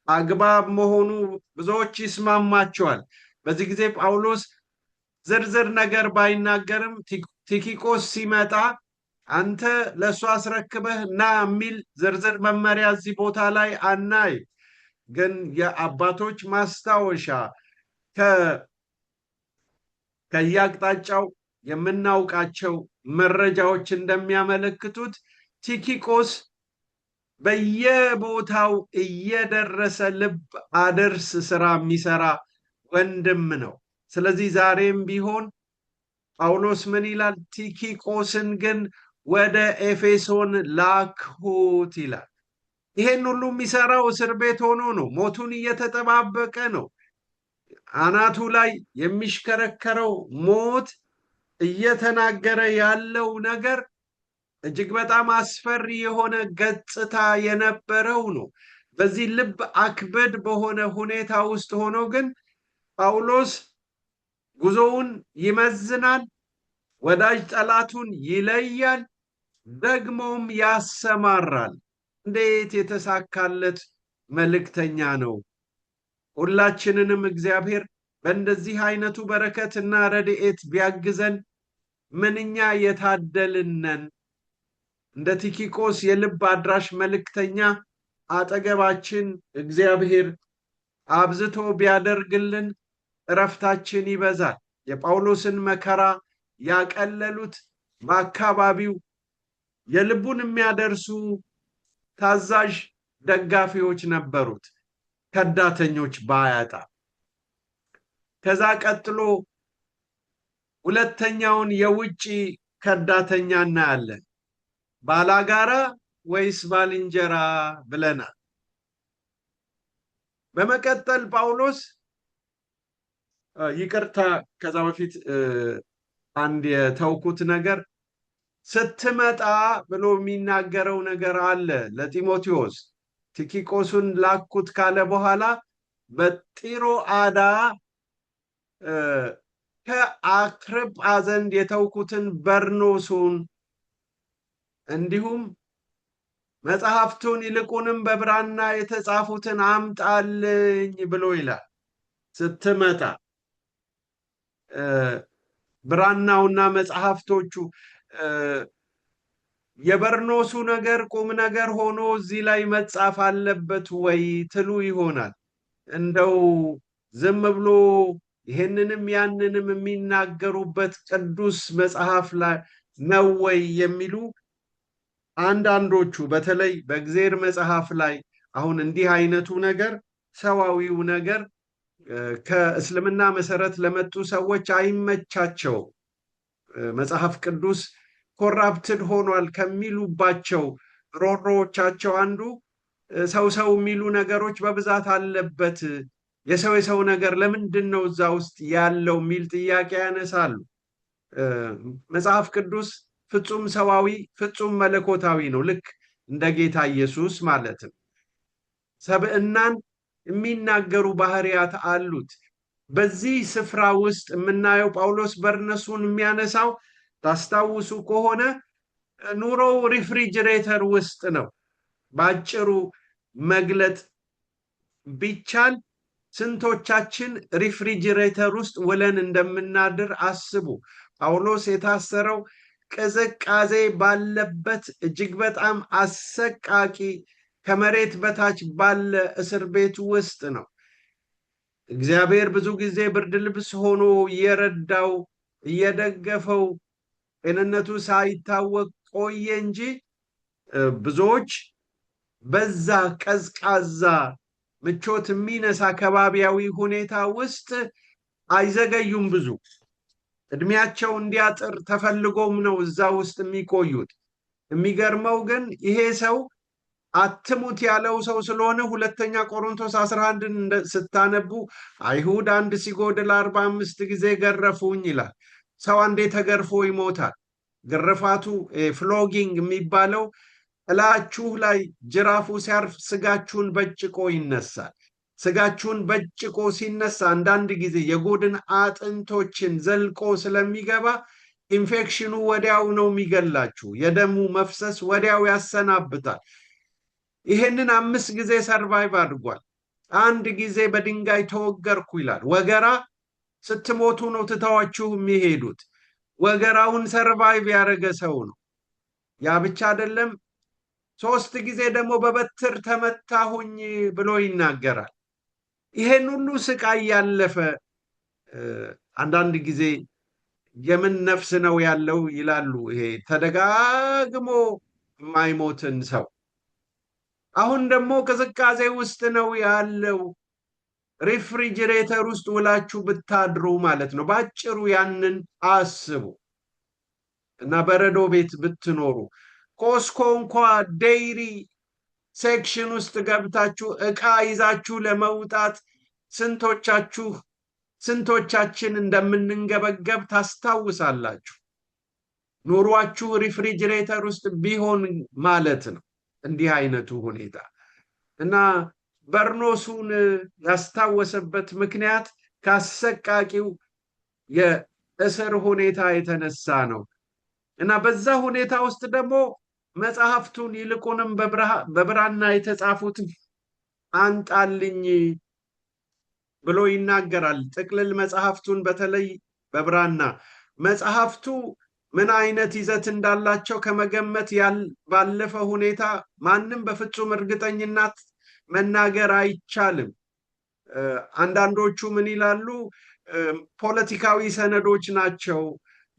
አግባብ መሆኑ ብዙዎች ይስማማቸዋል። በዚህ ጊዜ ጳውሎስ ዝርዝር ነገር ባይናገርም ቲኪቆስ ሲመጣ አንተ ለእሱ አስረክበህ ና የሚል ዝርዝር መመሪያ እዚህ ቦታ ላይ አናይ። ግን የአባቶች ማስታወሻ ከየአቅጣጫው የምናውቃቸው መረጃዎች እንደሚያመለክቱት ቲኪቆስ በየቦታው እየደረሰ ልብ አድርስ ስራ የሚሰራ ወንድም ነው። ስለዚህ ዛሬም ቢሆን ጳውሎስ ምን ይላል? ቲኪቆስን ግን ወደ ኤፌሶን ላክሁት ይላል። ይሄን ሁሉ የሚሰራው እስር ቤት ሆኖ ነው። ሞቱን እየተጠባበቀ ነው። አናቱ ላይ የሚሽከረከረው ሞት እየተናገረ ያለው ነገር እጅግ በጣም አስፈሪ የሆነ ገጽታ የነበረው ነው። በዚህ ልብ አክብድ በሆነ ሁኔታ ውስጥ ሆኖ ግን ጳውሎስ ጉዞውን ይመዝናል፣ ወዳጅ ጠላቱን ይለያል፣ ደግሞም ያሰማራል። እንዴት የተሳካለት መልእክተኛ ነው! ሁላችንንም እግዚአብሔር በእንደዚህ አይነቱ በረከትና ረድኤት ቢያግዘን ምንኛ የታደልነን። እንደ ቲኪቆስ የልብ አድራሽ መልእክተኛ አጠገባችን እግዚአብሔር አብዝቶ ቢያደርግልን እረፍታችን ይበዛል። የጳውሎስን መከራ ያቀለሉት በአካባቢው የልቡን የሚያደርሱ ታዛዥ ደጋፊዎች ነበሩት፣ ከዳተኞች ባያጣ። ከዛ ቀጥሎ ሁለተኛውን የውጭ ከዳተኛ እናያለን። ባላጋራ ወይስ ባልንጀራ ብለናል። በመቀጠል ጳውሎስ ይቅርታ፣ ከዛ በፊት አንድ የተውኩት ነገር ስትመጣ ብሎ የሚናገረው ነገር አለ ለጢሞቴዎስ። ቲኪቆሱን ላኩት ካለ በኋላ በጢሮአዳ ከአክርጳ ዘንድ የተውኩትን በርኖሱን እንዲሁም መጽሐፍቱን ይልቁንም በብራና የተጻፉትን አምጣልኝ ብሎ ይላል። ስትመጣ ብራናውና መጽሐፍቶቹ የበርኖሱ ነገር ቁም ነገር ሆኖ እዚህ ላይ መጻፍ አለበት ወይ ትሉ ይሆናል። እንደው ዝም ብሎ ይህንንም ያንንም የሚናገሩበት ቅዱስ መጽሐፍ ላይ ነው ወይ የሚሉ አንዳንዶቹ፣ በተለይ በእግዚአብሔር መጽሐፍ ላይ አሁን እንዲህ አይነቱ ነገር ሰዋዊው ነገር ከእስልምና መሰረት ለመጡ ሰዎች አይመቻቸው። መጽሐፍ ቅዱስ ኮራፕትድ ሆኗል ከሚሉባቸው ሮሮዎቻቸው አንዱ ሰው የሚሉ ነገሮች በብዛት አለበት፣ የሰው ነገር ለምንድን ነው እዛ ውስጥ ያለው የሚል ጥያቄ ያነሳሉ። መጽሐፍ ቅዱስ ፍጹም ሰዋዊ ፍጹም መለኮታዊ ነው። ልክ እንደ ጌታ ኢየሱስ ማለትም ሰብዕናን የሚናገሩ ባህሪያት አሉት። በዚህ ስፍራ ውስጥ የምናየው ጳውሎስ በርነሱን የሚያነሳው ታስታውሱ ከሆነ ኑሮው ሪፍሪጅሬተር ውስጥ ነው። በአጭሩ መግለጥ ቢቻል ስንቶቻችን ሪፍሪጅሬተር ውስጥ ውለን እንደምናድር አስቡ። ጳውሎስ የታሰረው ቅዝቃዜ ባለበት እጅግ በጣም አሰቃቂ ከመሬት በታች ባለ እስር ቤት ውስጥ ነው። እግዚአብሔር ብዙ ጊዜ ብርድ ልብስ ሆኖ እየረዳው እየደገፈው ጤንነቱ ሳይታወቅ ቆየ እንጂ ብዙዎች በዛ ቀዝቃዛ ምቾት የሚነሳ ከባቢያዊ ሁኔታ ውስጥ አይዘገዩም። ብዙ እድሜያቸው እንዲያጥር ተፈልጎም ነው እዛ ውስጥ የሚቆዩት። የሚገርመው ግን ይሄ ሰው አትሙት ያለው ሰው ስለሆነ ሁለተኛ ቆሮንቶስ 11 ስታነቡ አይሁድ አንድ ሲጎድል 45 ጊዜ ገረፉኝ ይላል። ሰው አንዴ ተገርፎ ይሞታል። ግርፋቱ ፍሎጊንግ የሚባለው እላችሁ ላይ ጅራፉ ሲያርፍ ስጋችሁን በጭቆ ይነሳል። ስጋችሁን በጭቆ ሲነሳ አንዳንድ ጊዜ የጎድን አጥንቶችን ዘልቆ ስለሚገባ ኢንፌክሽኑ ወዲያው ነው የሚገላችሁ። የደሙ መፍሰስ ወዲያው ያሰናብታል። ይሄንን 5 ጊዜ ሰርቫይቭ አድርጓል። አንድ ጊዜ በድንጋይ ተወገርኩ ይላል። ወገራ ስትሞቱ ነው ትተዋችሁ የሚሄዱት። ወገራውን ሰርቫይቭ ያደረገ ሰው ነው። ያ ብቻ አይደለም፣ 3 ጊዜ ደግሞ በበትር ተመታሁኝ ብሎ ይናገራል። ይሄን ሁሉ ስቃይ ያለፈ አንዳንድ ጊዜ የምን ነፍስ ነው ያለው ይላሉ። ይሄ ተደጋግሞ የማይሞትን ሰው አሁን ደግሞ ቅዝቃዜ ውስጥ ነው ያለው። ሪፍሪጅሬተር ውስጥ ውላችሁ ብታድሩ ማለት ነው። ባጭሩ ያንን አስቡ እና በረዶ ቤት ብትኖሩ ኮስኮ እንኳ ዴይሪ ሴክሽን ውስጥ ገብታችሁ ዕቃ ይዛችሁ ለመውጣት ስንቶቻችን እንደምንንገበገብ ታስታውሳላችሁ። ኑሯችሁ ሪፍሪጅሬተር ውስጥ ቢሆን ማለት ነው እንዲህ አይነቱ ሁኔታ እና በርኖሱን ያስታወሰበት ምክንያት ካሰቃቂው የእስር ሁኔታ የተነሳ ነው እና በዛ ሁኔታ ውስጥ ደግሞ መጽሐፍቱን ይልቁንም በብራና የተጻፉትን አንጣልኝ ብሎ ይናገራል። ጥቅልል መጽሐፍቱን በተለይ በብራና መጽሐፍቱ ምን አይነት ይዘት እንዳላቸው ከመገመት ባለፈ ሁኔታ ማንም በፍጹም እርግጠኝነት መናገር አይቻልም። አንዳንዶቹ ምን ይላሉ? ፖለቲካዊ ሰነዶች ናቸው፣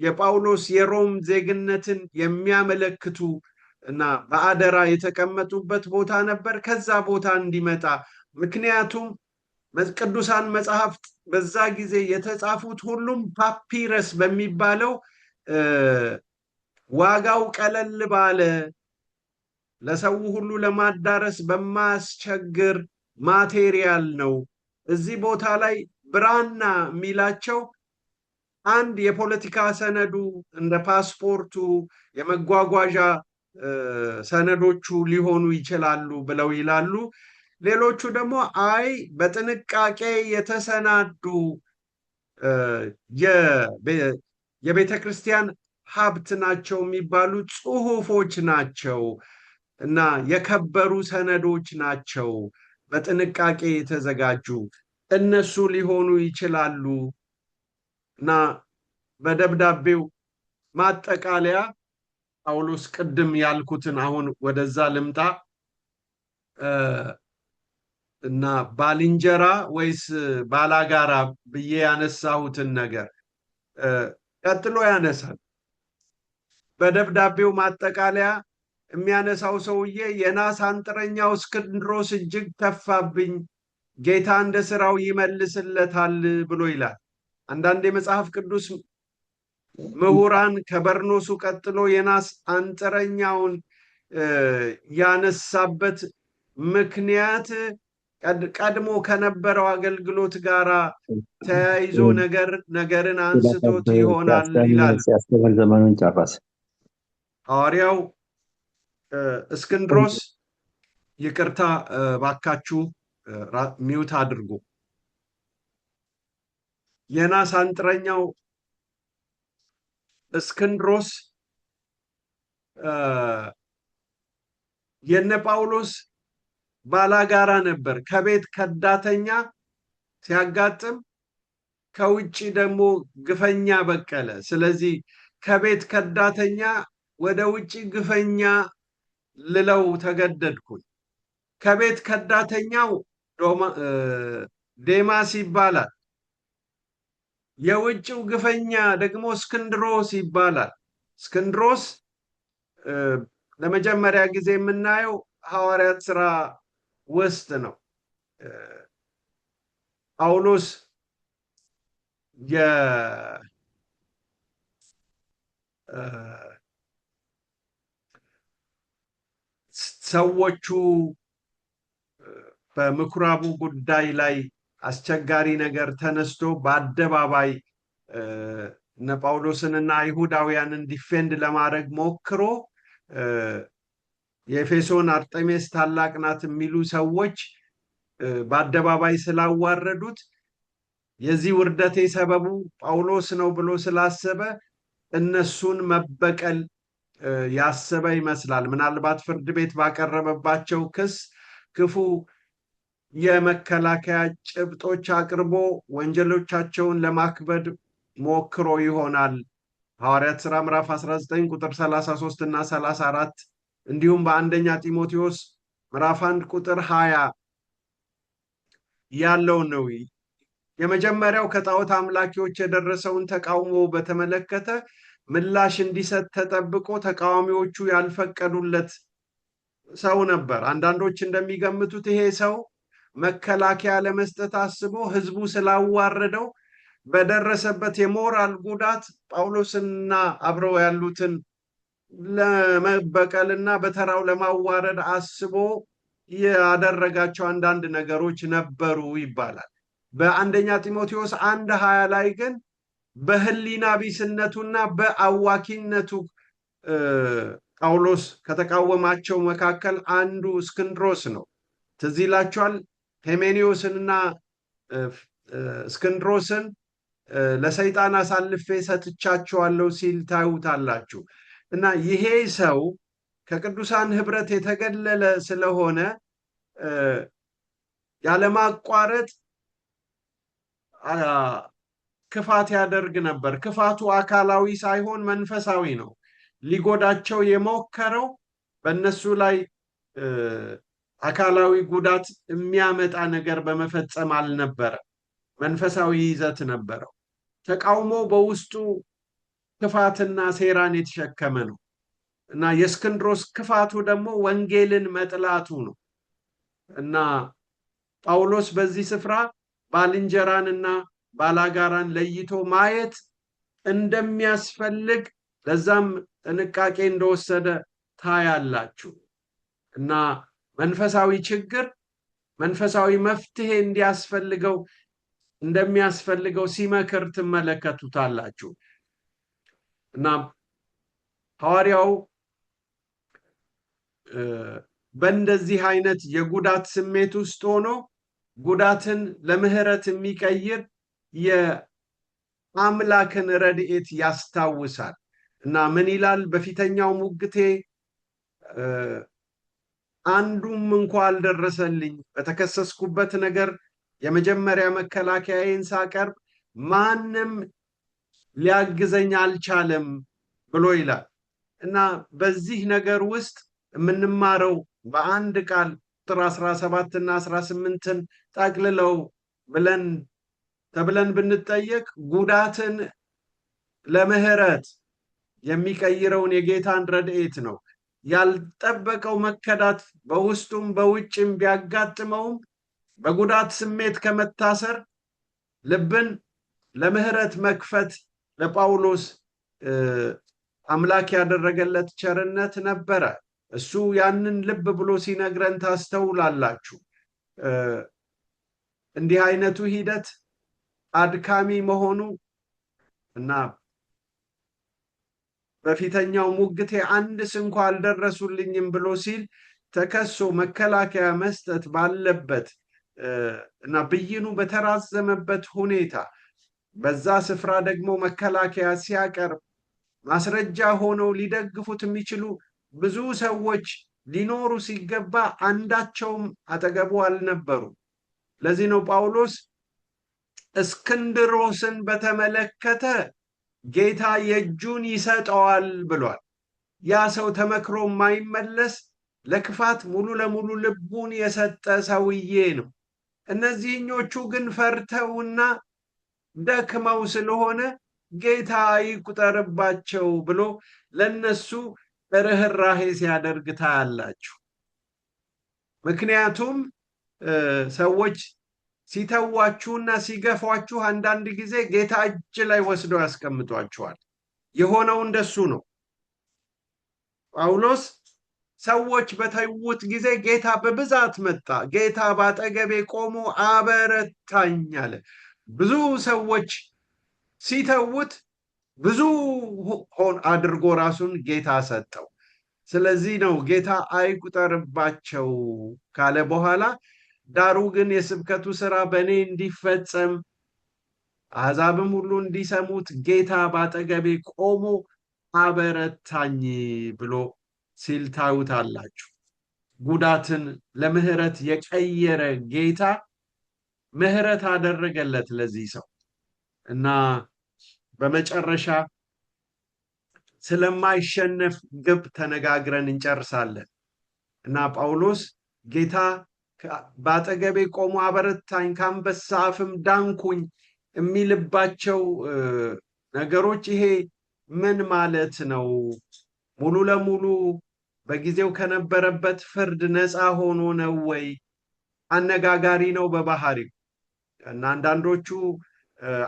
የጳውሎስ የሮም ዜግነትን የሚያመለክቱ እና በአደራ የተቀመጡበት ቦታ ነበር፣ ከዛ ቦታ እንዲመጣ። ምክንያቱም ቅዱሳን መጽሐፍት በዛ ጊዜ የተጻፉት ሁሉም ፓፒረስ በሚባለው ዋጋው ቀለል ባለ ለሰው ሁሉ ለማዳረስ በማያስቸግር ማቴሪያል ነው። እዚህ ቦታ ላይ ብራና የሚላቸው አንድ የፖለቲካ ሰነዱ እንደ ፓስፖርቱ፣ የመጓጓዣ ሰነዶቹ ሊሆኑ ይችላሉ ብለው ይላሉ። ሌሎቹ ደግሞ አይ በጥንቃቄ የተሰናዱ የቤተ ክርስቲያን ሀብት ናቸው የሚባሉ ጽሑፎች ናቸው እና የከበሩ ሰነዶች ናቸው፣ በጥንቃቄ የተዘጋጁ እነሱ ሊሆኑ ይችላሉ እና በደብዳቤው ማጠቃለያ ጳውሎስ ቅድም ያልኩትን አሁን ወደዛ ልምጣ እና ባልንጀራ ወይስ ባላጋራ ብዬ ያነሳሁትን ነገር ቀጥሎ ያነሳል። በደብዳቤው ማጠቃለያ የሚያነሳው ሰውዬ የናስ አንጥረኛው እስክንድሮስ እጅግ ተፋብኝ፣ ጌታ እንደ ስራው ይመልስለታል ብሎ ይላል። አንዳንድ የመጽሐፍ ቅዱስ ምሁራን ከበርኖሱ ቀጥሎ የናስ አንጥረኛውን ያነሳበት ምክንያት ቀድሞ ከነበረው አገልግሎት ጋር ተያይዞ ነገርን አንስቶት ይሆናል ይላል። ዘመኑን ጨረሰ። ሐዋርያው እስክንድሮስ ይቅርታ ባካችሁ ሚውት አድርጉ። የናስ አንጥረኛው እስክንድሮስ የነ ጳውሎስ ባላጋራ ነበር። ከቤት ከዳተኛ ሲያጋጥም ከውጭ ደግሞ ግፈኛ በቀለ። ስለዚህ ከቤት ከዳተኛ ወደ ውጭ ግፈኛ ልለው ተገደድኩኝ። ከቤት ከዳተኛው ዴማስ ይባላል። የውጭው ግፈኛ ደግሞ እስክንድሮስ ይባላል። እስክንድሮስ ለመጀመሪያ ጊዜ የምናየው ሐዋርያት ሥራ ውስጥ ነው። ጳውሎስ ሰዎቹ በምኩራቡ ጉዳይ ላይ አስቸጋሪ ነገር ተነስቶ በአደባባይ እነ ጳውሎስንና አይሁዳውያንን ዲፌንድ ለማድረግ ሞክሮ የኤፌሶን አርጤሜስ ታላቅ ናት የሚሉ ሰዎች በአደባባይ ስላዋረዱት የዚህ ውርደቴ ሰበቡ ጳውሎስ ነው ብሎ ስላሰበ እነሱን መበቀል ያሰበ ይመስላል። ምናልባት ፍርድ ቤት ባቀረበባቸው ክስ ክፉ የመከላከያ ጭብጦች አቅርቦ ወንጀሎቻቸውን ለማክበድ ሞክሮ ይሆናል። ሐዋርያት ሥራ ምዕራፍ 19 ቁጥር 33 እና 34 እንዲሁም በአንደኛ ጢሞቴዎስ ምዕራፍ 1 ቁጥር 20 ያለው ነው። የመጀመሪያው ከጣዖት አምላኪዎች የደረሰውን ተቃውሞ በተመለከተ ምላሽ እንዲሰጥ ተጠብቆ ተቃዋሚዎቹ ያልፈቀዱለት ሰው ነበር። አንዳንዶች እንደሚገምቱት ይሄ ሰው መከላከያ ለመስጠት አስቦ ህዝቡ ስላዋረደው በደረሰበት የሞራል ጉዳት ጳውሎስና አብረው ያሉትን ለመበቀልና በተራው ለማዋረድ አስቦ ያደረጋቸው አንዳንድ ነገሮች ነበሩ ይባላል። በአንደኛ ጢሞቴዎስ 1:20 ላይ ግን በህሊና ቢስነቱና በአዋኪነቱ ጳውሎስ ከተቃወማቸው መካከል አንዱ እስክንድሮስ ነው። ትዝ ይላችኋል። ሄሜኔዎስንና እስክንድሮስን ለሰይጣን አሳልፌ ሰጥቻቸዋለሁ ሲል ታዩታላችሁ። እና ይሄ ሰው ከቅዱሳን ህብረት የተገለለ ስለሆነ ያለማቋረጥ ክፋት ያደርግ ነበር። ክፋቱ አካላዊ ሳይሆን መንፈሳዊ ነው። ሊጎዳቸው የሞከረው በእነሱ ላይ አካላዊ ጉዳት የሚያመጣ ነገር በመፈጸም አልነበረም። መንፈሳዊ ይዘት ነበረው። ተቃውሞ በውስጡ ክፋትና ሴራን የተሸከመ ነው እና የእስክንድሮስ ክፋቱ ደግሞ ወንጌልን መጥላቱ ነው እና ጳውሎስ በዚህ ስፍራ ባልንጀራንና ባላጋራን ለይቶ ማየት እንደሚያስፈልግ ለዛም ጥንቃቄ እንደወሰደ ታያላችሁ እና መንፈሳዊ ችግር መንፈሳዊ መፍትሄ እንደሚያስፈልገው ሲመክር ትመለከቱታላችሁ እና ሐዋርያው በእንደዚህ አይነት የጉዳት ስሜት ውስጥ ሆኖ ጉዳትን ለምህረት የሚቀይር የአምላክን ረድኤት ያስታውሳል እና ምን ይላል? በፊተኛው ሙግቴ አንዱም እንኳ አልደረሰልኝ፣ በተከሰስኩበት ነገር የመጀመሪያ መከላከያዬን ሳቀርብ ማንም ሊያግዘኝ አልቻለም ብሎ ይላል እና በዚህ ነገር ውስጥ የምንማረው በአንድ ቃል ቁጥር 17 እና 18ን ጠቅልለው ተብለን ብንጠየቅ ጉዳትን ለምህረት የሚቀይረውን የጌታን ረድኤት ነው። ያልጠበቀው መከዳት በውስጡም በውጭም ቢያጋጥመውም በጉዳት ስሜት ከመታሰር ልብን ለምህረት መክፈት ለጳውሎስ አምላክ ያደረገለት ቸርነት ነበረ። እሱ ያንን ልብ ብሎ ሲነግረን ታስተውላላችሁ። እንዲህ አይነቱ ሂደት አድካሚ መሆኑ እና በፊተኛው ሙግቴ አንድስ እንኳ አልደረሱልኝም ብሎ ሲል ተከሶ መከላከያ መስጠት ባለበት እና ብይኑ በተራዘመበት ሁኔታ በዛ ስፍራ ደግሞ መከላከያ ሲያቀርብ ማስረጃ ሆነው ሊደግፉት የሚችሉ ብዙ ሰዎች ሊኖሩ ሲገባ አንዳቸውም አጠገቡ አልነበሩ። ለዚህ ነው ጳውሎስ እስክንድሮስን በተመለከተ ጌታ የእጁን ይሰጠዋል ብሏል። ያ ሰው ተመክሮ የማይመለስ ለክፋት ሙሉ ለሙሉ ልቡን የሰጠ ሰውዬ ነው። እነዚህኞቹ ግን ፈርተውና ደክመው ስለሆነ ጌታ ይቁጠርባቸው ብሎ ለነሱ ርህራሄ ሲያደርግ ታያላችሁ። ምክንያቱም ሰዎች ሲተዋችሁና ሲገፏችሁ አንዳንድ ጊዜ ጌታ እጅ ላይ ወስደው ያስቀምጧችኋል። የሆነው እንደሱ ነው። ጳውሎስ ሰዎች በተውት ጊዜ ጌታ በብዛት መጣ። ጌታ ባጠገቤ ቆሞ አበረታኝ አለ። ብዙ ሰዎች ሲተውት ብዙ አድርጎ ራሱን ጌታ ሰጠው። ስለዚህ ነው ጌታ አይቁጠርባቸው ካለ በኋላ ዳሩ ግን የስብከቱ ሥራ በእኔ እንዲፈጸም አሕዛብም ሁሉ እንዲሰሙት ጌታ ባጠገቤ ቆሞ አበረታኝ ብሎ ሲል ታዩታላችሁ። ጉዳትን ለምህረት የቀየረ ጌታ ምህረት አደረገለት ለዚህ ሰው እና በመጨረሻ ስለማይሸነፍ ግብ ተነጋግረን እንጨርሳለን እና ጳውሎስ ጌታ ባጠገቤ ቆሞ አበረታኝ ከአንበሳ አፍም ዳንኩኝ የሚልባቸው ነገሮች ይሄ ምን ማለት ነው? ሙሉ ለሙሉ በጊዜው ከነበረበት ፍርድ ነፃ ሆኖ ነው ወይ? አነጋጋሪ ነው በባህሪው እና አንዳንዶቹ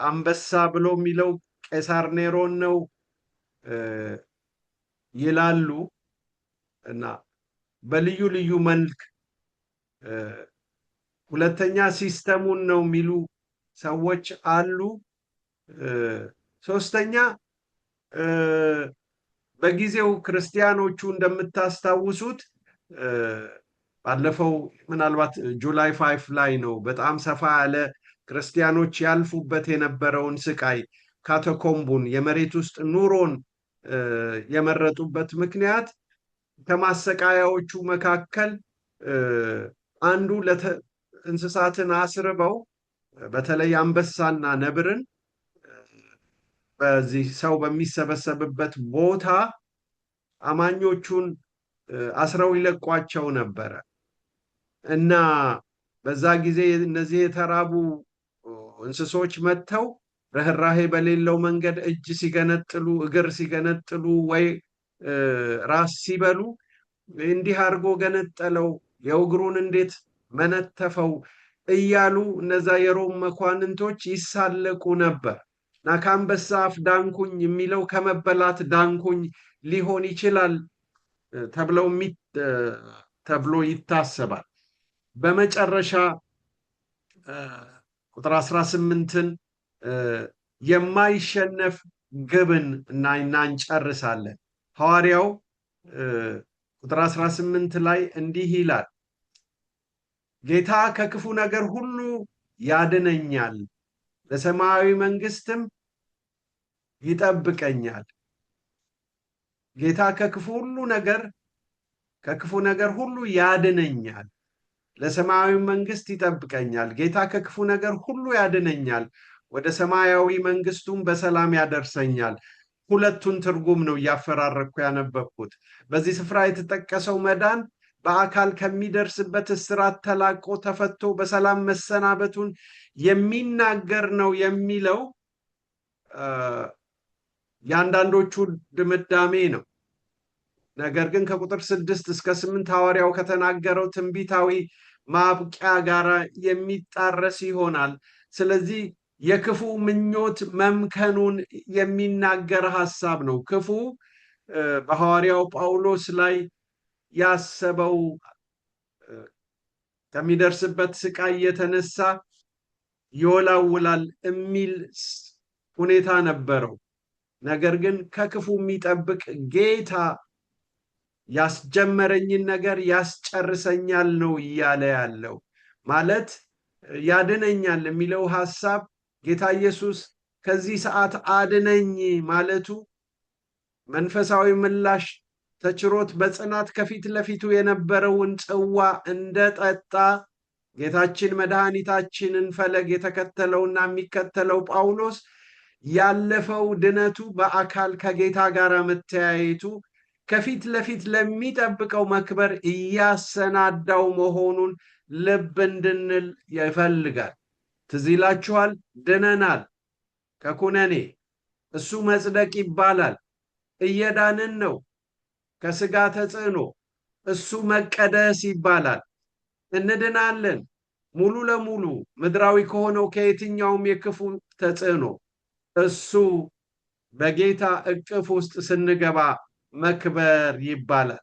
አንበሳ ብሎ የሚለው ቄሳር ኔሮን ነው ይላሉ እና በልዩ ልዩ መልክ ሁለተኛ ሲስተሙን ነው የሚሉ ሰዎች አሉ። ሶስተኛ በጊዜው ክርስቲያኖቹ እንደምታስታውሱት ባለፈው ምናልባት ጁላይ 5 ላይ ነው በጣም ሰፋ ያለ ክርስቲያኖች ያልፉበት የነበረውን ስቃይ ካተኮምቡን የመሬት ውስጥ ኑሮን የመረጡበት ምክንያት ከማሰቃያዎቹ መካከል አንዱ እንስሳትን አስርበው በተለይ አንበሳና ነብርን በዚህ ሰው በሚሰበሰብበት ቦታ አማኞቹን አስረው ይለቋቸው ነበረ እና በዛ ጊዜ እነዚህ የተራቡ እንስሶች መጥተው ርህራሄ በሌለው መንገድ እጅ ሲገነጥሉ፣ እግር ሲገነጥሉ ወይ ራስ ሲበሉ እንዲህ አድርጎ ገነጠለው፣ የእግሩን እንዴት መነተፈው እያሉ እነዛ የሮም መኳንንቶች ይሳለቁ ነበር እና ከአንበሳ አፍ ዳንኩኝ የሚለው ከመበላት ዳንኩኝ ሊሆን ይችላል ተብሎ ይታሰባል። በመጨረሻ ቁጥር 18ን የማይሸነፍ ግብን እንጨርሳለን። ሐዋርያው ቁጥር 18 ላይ እንዲህ ይላል፣ ጌታ ከክፉ ነገር ሁሉ ያድነኛል፣ ለሰማያዊ መንግስትም ይጠብቀኛል። ጌታ ከክፉ ነገር ሁሉ ያድነኛል፣ ለሰማያዊ መንግስት ይጠብቀኛል። ጌታ ከክፉ ነገር ሁሉ ያድነኛል፣ ወደ ሰማያዊ መንግስቱም በሰላም ያደርሰኛል። ሁለቱን ትርጉም ነው እያፈራረኩ ያነበብኩት። በዚህ ስፍራ የተጠቀሰው መዳን በአካል ከሚደርስበት እስራት ተላቆ ተፈቶ በሰላም መሰናበቱን የሚናገር ነው የሚለው የአንዳንዶቹ ድምዳሜ ነው። ነገር ግን ከቁጥር 6 እስከ 8 ሐዋርያው ከተናገረው ትንቢታዊ ማብቂያ ጋር የሚጣረስ ይሆናል። ስለዚህ የክፉ ምኞት መምከኑን የሚናገር ሐሳብ ነው። ክፉ በሐዋርያው ጳውሎስ ላይ ያሰበው ከሚደርስበት ስቃይ የተነሳ ይወላውላል የሚል ሁኔታ ነበረው። ነገር ግን ከክፉ የሚጠብቅ ጌታ ያስጀመረኝን ነገር ያስጨርሰኛል ነው እያለ ያለው። ማለት ያድነኛል የሚለው ሐሳብ ጌታ ኢየሱስ ከዚህ ሰዓት አድነኝ ማለቱ መንፈሳዊ ምላሽ ተችሮት በጽናት ከፊት ለፊቱ የነበረውን ጽዋ እንደጠጣ ጌታችን መድኃኒታችንን ፈለግ የተከተለውና የሚከተለው ጳውሎስ ያለፈው ድነቱ በአካል ከጌታ ጋር መተያየቱ ከፊት ለፊት ለሚጠብቀው መክበር እያሰናዳው መሆኑን ልብ እንድንል ይፈልጋል። ትዝ ይላችኋል፣ ድነናል ከኩነኔ፣ እሱ መጽደቅ ይባላል። እየዳንን ነው ከስጋ ተጽዕኖ፣ እሱ መቀደስ ይባላል። እንድናለን ሙሉ ለሙሉ ምድራዊ ከሆነው ከየትኛውም የክፉ ተጽዕኖ። እሱ በጌታ እቅፍ ውስጥ ስንገባ መክበር ይባላል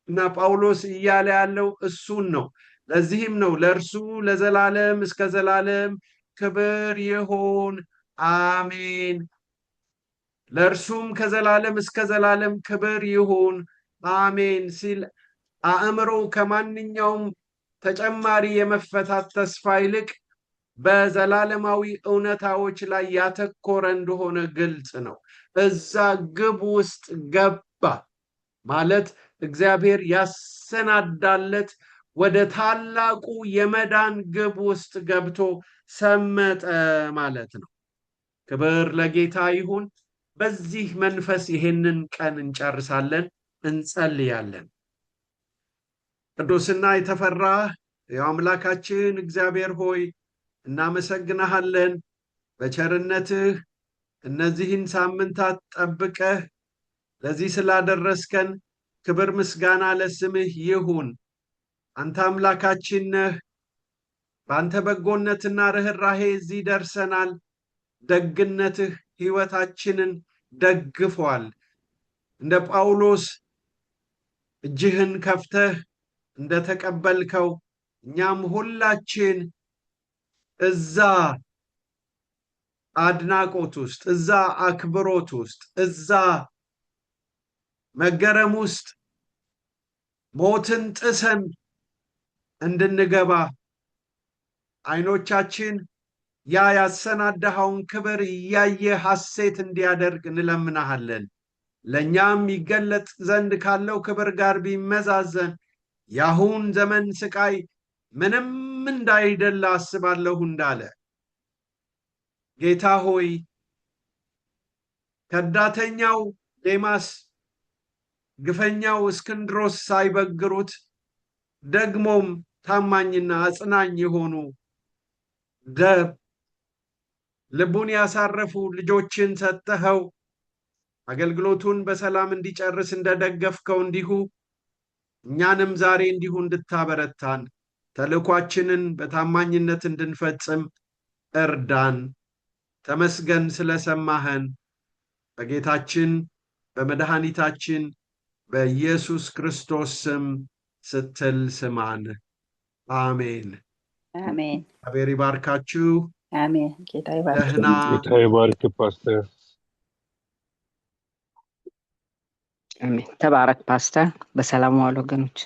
እና ጳውሎስ እያለ ያለው እሱን ነው። ለዚህም ነው ለእርሱ ለዘላለም እስከ ዘላለም ክብር ይሁን አሜን፣ ለእርሱም ከዘላለም እስከ ዘላለም ክብር ይሁን አሜን ሲል አእምሮ ከማንኛውም ተጨማሪ የመፈታት ተስፋ ይልቅ በዘላለማዊ እውነታዎች ላይ ያተኮረ እንደሆነ ግልጽ ነው። እዛ ግብ ውስጥ ገባ ማለት እግዚአብሔር ያሰናዳለት ወደ ታላቁ የመዳን ግብ ውስጥ ገብቶ ሰመጠ ማለት ነው። ክብር ለጌታ ይሁን። በዚህ መንፈስ ይሄንን ቀን እንጨርሳለን፣ እንጸልያለን። ቅዱስና የተፈራህ የአምላካችን እግዚአብሔር ሆይ እናመሰግንሃለን። በቸርነትህ እነዚህን ሳምንታት ጠብቀህ ለዚህ ስላደረስከን ክብር ምስጋና ለስምህ ይሁን። አንተ አምላካችን ነህ። በአንተ በጎነትና ርኅራሄ እዚህ ደርሰናል። ደግነትህ ሕይወታችንን ደግፏል። እንደ ጳውሎስ እጅህን ከፍተህ እንደ ተቀበልከው እኛም ሁላችን እዛ አድናቆት ውስጥ፣ እዛ አክብሮት ውስጥ፣ እዛ መገረም ውስጥ ሞትን ጥሰን እንድንገባ ዓይኖቻችን ያ ያሰናዳኸውን ክብር እያየ ሐሴት እንዲያደርግ እንለምናሃለን። ለእኛም ይገለጥ ዘንድ ካለው ክብር ጋር ቢመዛዘን የአሁን ዘመን ስቃይ ምንም እንዳይደለ አስባለሁ እንዳለ ጌታ ሆይ ከዳተኛው ዴማስ ግፈኛው እስክንድሮስ ሳይበግሩት ደግሞም ታማኝና አጽናኝ የሆኑ ልቡን ያሳረፉ ልጆችን ሰጠኸው። አገልግሎቱን በሰላም እንዲጨርስ እንደደገፍከው እንዲሁ እኛንም ዛሬ እንዲሁ እንድታበረታን ተልእኳችንን በታማኝነት እንድንፈጽም እርዳን። ተመስገን ስለሰማህን በጌታችን በመድኃኒታችን በኢየሱስ ክርስቶስ ስም ስትል ስማን። አሜን አሜን። እግዚአብሔር ይባርካችሁ። አሜን። ጌታ ይባርክ። ደህና ጌታ ይባርክ ፓስተር። አሜን። ተባረክ ፓስተር። በሰላም ዋሉ ወገኖች።